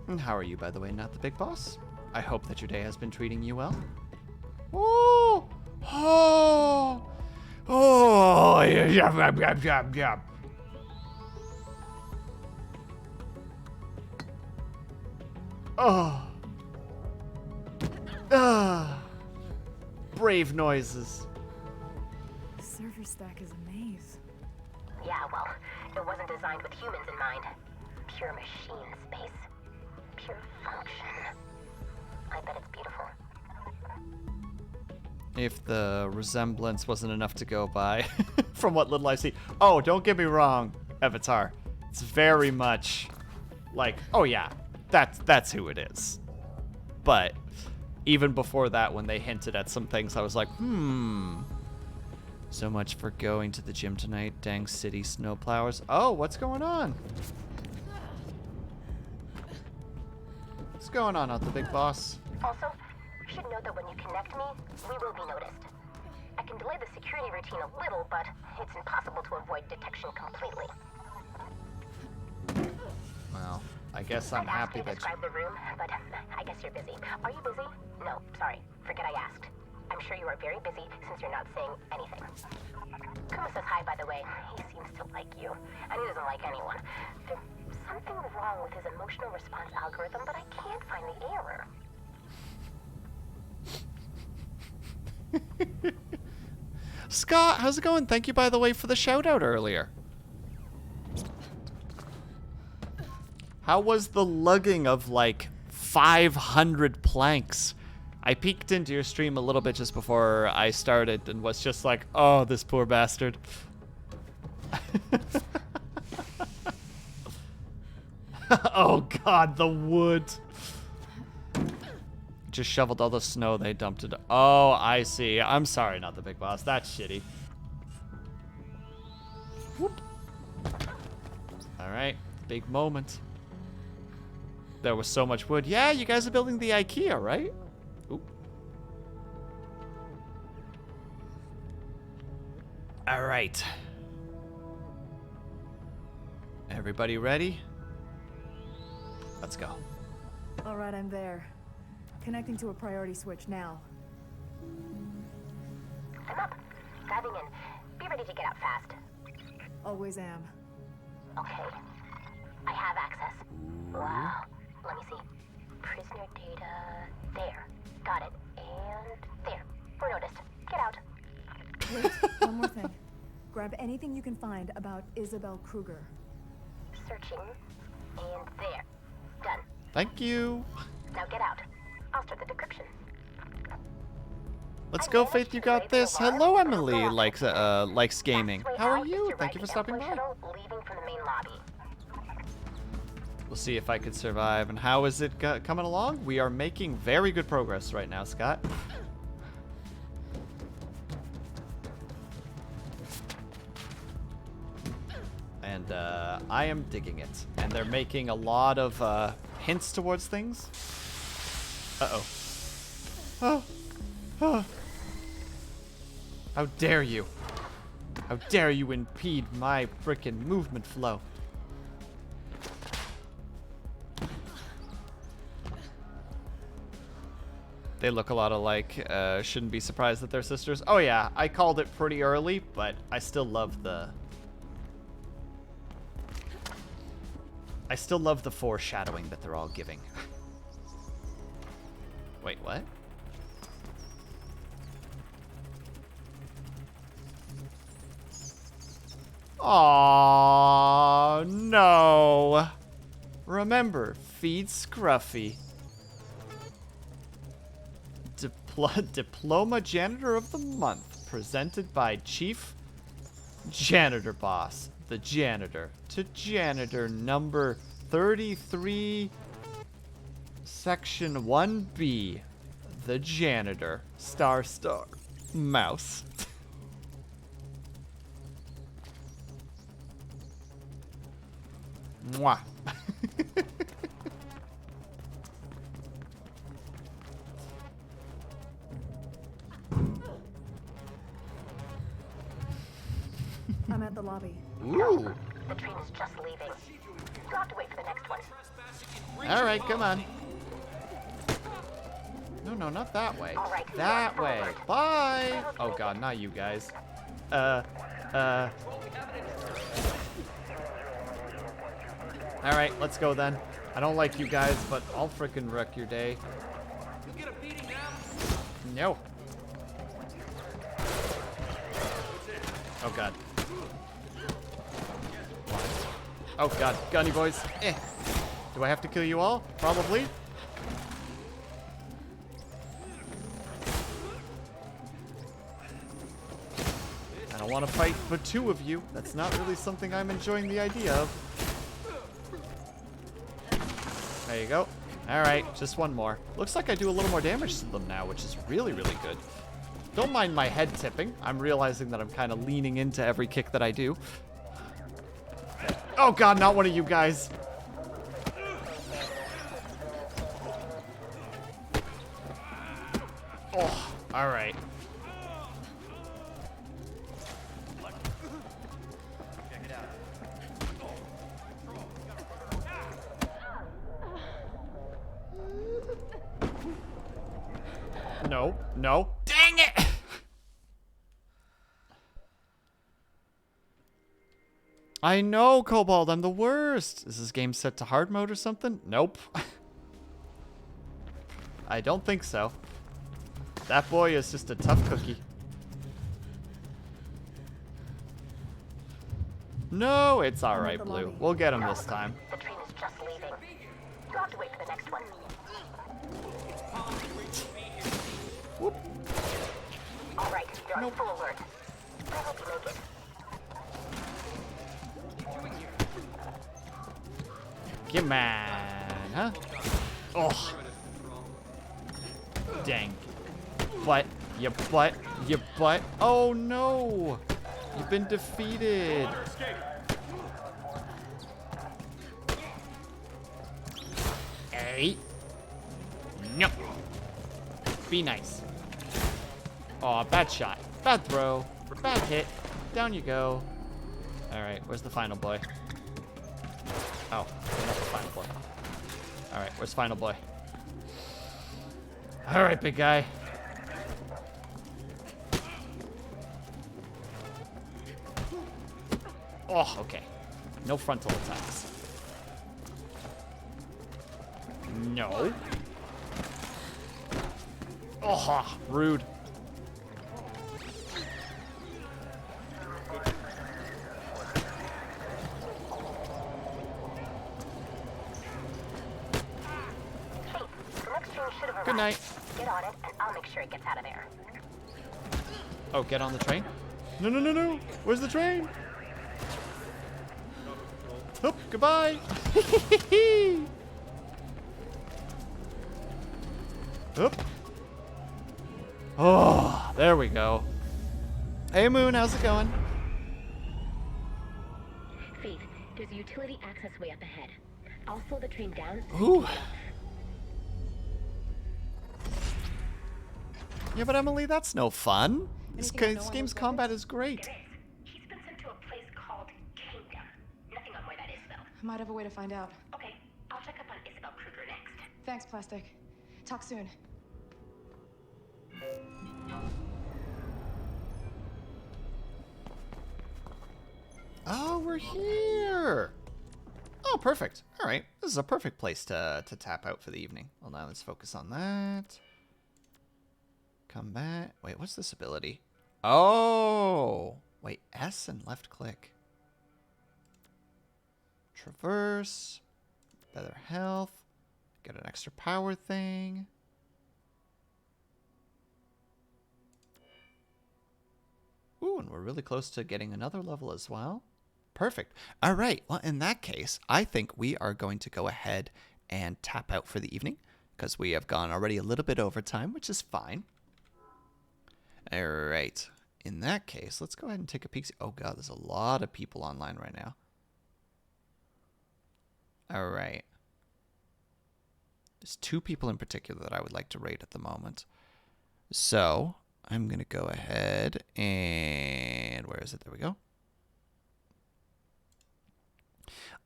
And how are you, by the way, not the big boss? I hope that your day has been treating you well. Oh! Oh! Oh! Yum. Oh! Ah! Brave noises. The server stack is a maze. Yeah, well, it wasn't designed with humans in mind. Pure machine space. Pure function. I bet it's beautiful. If the resemblance wasn't enough to go by, from what little I see. Oh, don't get me wrong, Avatar. It's very much like, oh yeah, that's who it is. But even before that, when they hinted at some things, I was like, So much for going to the gym tonight, dang city snowplowers. Oh, what's going on? What's going on, out the big boss? Also, you should know that when you connect me, we will be noticed. I can delay the security routine a little, but it's impossible to avoid detection completely. Well, I guess I'm happy that you... describe the room, but I guess you're busy. Are you busy? No, sorry. Forget I asked. I'm sure you are very busy since you're not saying anything. Kuma says hi, by the way. He seems to like you, and he doesn't like anyone. There's something wrong with his emotional response algorithm, but I can't find the error. Scott, how's it going? Thank you, by the way, for the shout out earlier. How was the lugging of like 500 planks? I peeked into your stream a little bit just before I started and was just like, oh, this poor bastard. Oh god, the wood. Just shoveled all the snow they dumped it. Oh, I see. I'm sorry, not the big boss. That's shitty. Whoop. All right, big moment. There was so much wood. Yeah, you guys are building the IKEA, right? Oop. All right. Everybody ready? Let's go. All right, I'm there. Connecting to a priority switch now. I'm up. Diving in. Be ready to get out fast. Always am. Okay. I have access. Wow. Let me see. Prisoner data. There. Got it. And there. We're noticed. Get out. Wait, one more thing. Grab anything you can find about Isabel Kruger. Searching. And there. Done. Thank you. Now get out. I'll start the decryption. Let's go, Faith. You got this. Hello, Emily. Likes gaming. How are you? Thank you for stopping by. Leaving from the main lobby. We'll see if I could survive. And how is it coming along? We are making very good progress right now, Scott. And I am digging it. And they're making a lot of hints towards things. Uh-oh. Oh. Oh. How dare you? How dare you impede my frickin' movement flow? They look a lot alike. Shouldn't be surprised that they're sisters. Oh yeah, I called it pretty early, but I still love the... I still love the foreshadowing that they're all giving. Wait, what? Aww, no. Remember, feed Scruffy. Diploma Janitor of the Month, presented by Chief Janitor Boss, the janitor, to janitor number 33, section 1B, the janitor, star, mouse. Mwah. I'm at the lobby. Ooh. The train is just leaving. You'll have to wait for the next one. All right, come on. No, not that way. All right, That way. forward. Bye. Oh God, not you guys. All right, let's go then. I don't like you guys, but I'll frickin' wreck your day. You get a beating now? No. Oh God. Oh God, gunny boys. Do I have to kill you all? Probably. I don't want to fight for two of you. That's not really something I'm enjoying the idea of. There you go. Alright, just one more. Looks like I do a little more damage to them now, which is really, really good. Don't mind my head tipping. I'm realizing that I'm kind of leaning into every kick that I do. Oh God, not one of you guys. Oh, alright. No, no. Dang it! I know, Cobalt, I'm the worst. Is this game set to hard mode or something? Nope. I don't think so. That boy is just a tough cookie. No, it's alright, Blue. We'll get him this time. The train is just leaving. You'll have to wait for the next one. Whoop. All right, you're on full alert. I hope you make it. Come on, huh? Oh. Dang. Butt. You butt. You butt. Oh no! You've been defeated. Hey. No. Be nice. Aw, bad shot. Bad throw. Bad hit. Down you go. Alright, where's the final boy? Oh, not the final boy. Alright, where's final boy? Alright, big guy. Oh, okay. No frontal attacks. No. Oh, rude. Good night. Get on it, and I'll make sure it gets out of there. Oh, get on the train? No, no, no, no. Where's the train? Oop, goodbye. Oop. Oh, there we go. Hey, Moon, how's it going? Faith, there's a utility access way up ahead. I'll slow the train down. Ooh. Yeah, but Emily, that's no fun. This game's combat is great. He's been sent to a place called Kingdom. Nothing on where that is, though. I might have a way to find out. Okay, I'll check up on Isabel Kruger next. Thanks, Plastic. Talk soon. Oh, we're here. Oh, perfect. All right. This is a perfect place to tap out for the evening. Well, now let's focus on that. Combat. Wait, what's this ability? Oh. Wait, S and left click. Traverse. Better health. Get an extra power thing. Ooh, and we're really close to getting another level as well. Perfect. All right. Well, in that case, I think we are going to go ahead and tap out for the evening because we have gone already a little bit over time, which is fine. All right. In that case, let's go ahead and take a peek. Oh, God, there's a lot of people online right now. All right. There's 2 people in particular that I would like to rate at the moment. So I'm going to go ahead and... Where is it? There we go.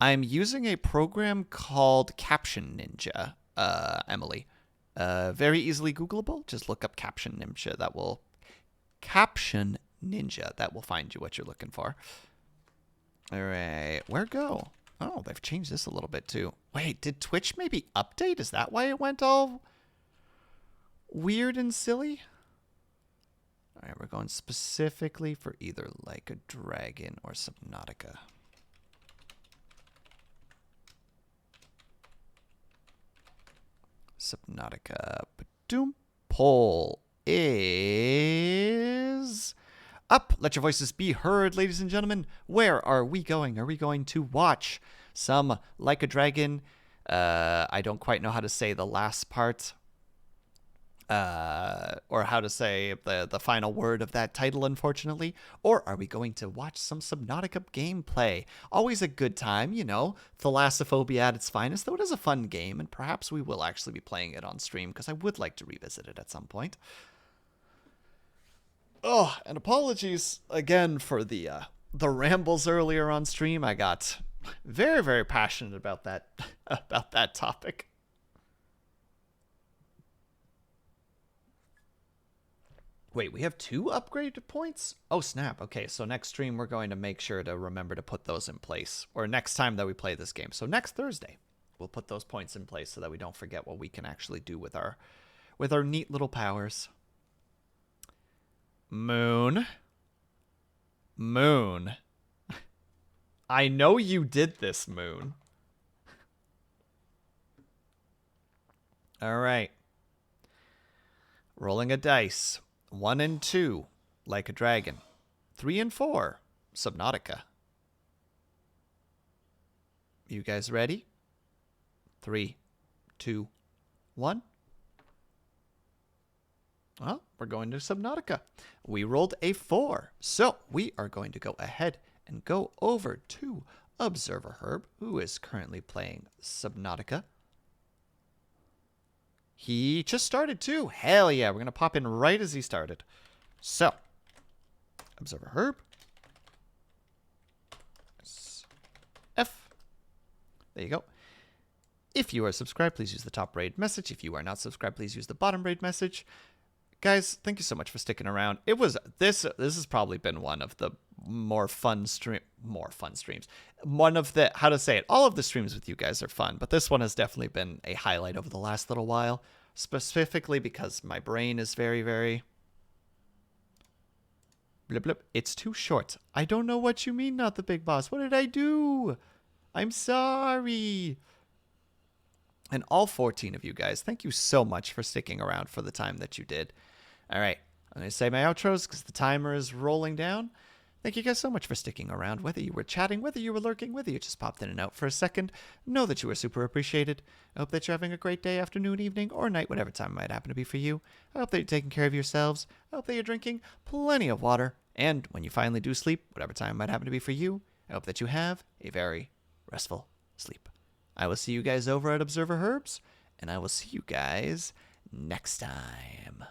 I'm using a program called Caption Ninja, Emily. Very easily Googleable. Just look up Caption Ninja. That will find you what you're looking for. All right, where go? Oh, they've changed this a little bit too. Wait, did Twitch maybe update? Is that why it went all weird and silly? All right, we're going specifically for either Like a Dragon or Subnautica. Subnautica. Badoom. Poll is up. Let your voices be heard, ladies and gentlemen. Where are we going? Are we going to watch some Like a Dragon? I don't quite know how to say the last part. Or how to say the final word of that title, unfortunately. Or are we going to watch some Subnautica gameplay? Always a good time, you know. Thalassophobia at its finest, though it is a fun game, and perhaps we will actually be playing it on stream, because I would like to revisit it at some point. Oh, and apologies again for the rambles earlier on stream. I got very, very passionate about that topic. Wait, we have 2 upgrade points? Oh, snap. Okay, so next stream we're going to make sure to remember to put those in place. Or next time that we play this game. So next Thursday, we'll put those points in place so that we don't forget what we can actually do with our neat little powers. Moon. Moon. I know you did this, Moon. All right. Rolling a dice. 1 and 2, Like a Dragon. 3 and 4, Subnautica. You guys ready? 3, 2, 1. Well, we're going to Subnautica. We rolled a 4, so we are going to go ahead and go over to Observer Herb, who is currently playing Subnautica. He just started too. Hell yeah, we're going to pop in right as he started. So, Observer Herb. F. There you go. If you are subscribed, please use the top rated message. If you are not subscribed, please use the bottom rated message. Guys, thank you so much for sticking around. This has probably been one of the more fun streams. One of the, how to say it, all of the streams with you guys are fun, but this one has definitely been a highlight over the last little while, specifically because my brain is very, very blip blip. It's too short. I don't know what you mean, not the big boss. What did I do? I'm sorry. And all 14 of you guys, thank you so much for sticking around for the time that you did. All right, I'm going to say my outros because the timer is rolling down. Thank you guys so much for sticking around, whether you were chatting, whether you were lurking, whether you just popped in and out for a second. Know that you are super appreciated. I hope that you're having a great day, afternoon, evening, or night, whatever time it might happen to be for you. I hope that you're taking care of yourselves. I hope that you're drinking plenty of water. And when you finally do sleep, whatever time it might happen to be for you, I hope that you have a very restful sleep. I will see you guys over at Observer Herbs, and I will see you guys next time.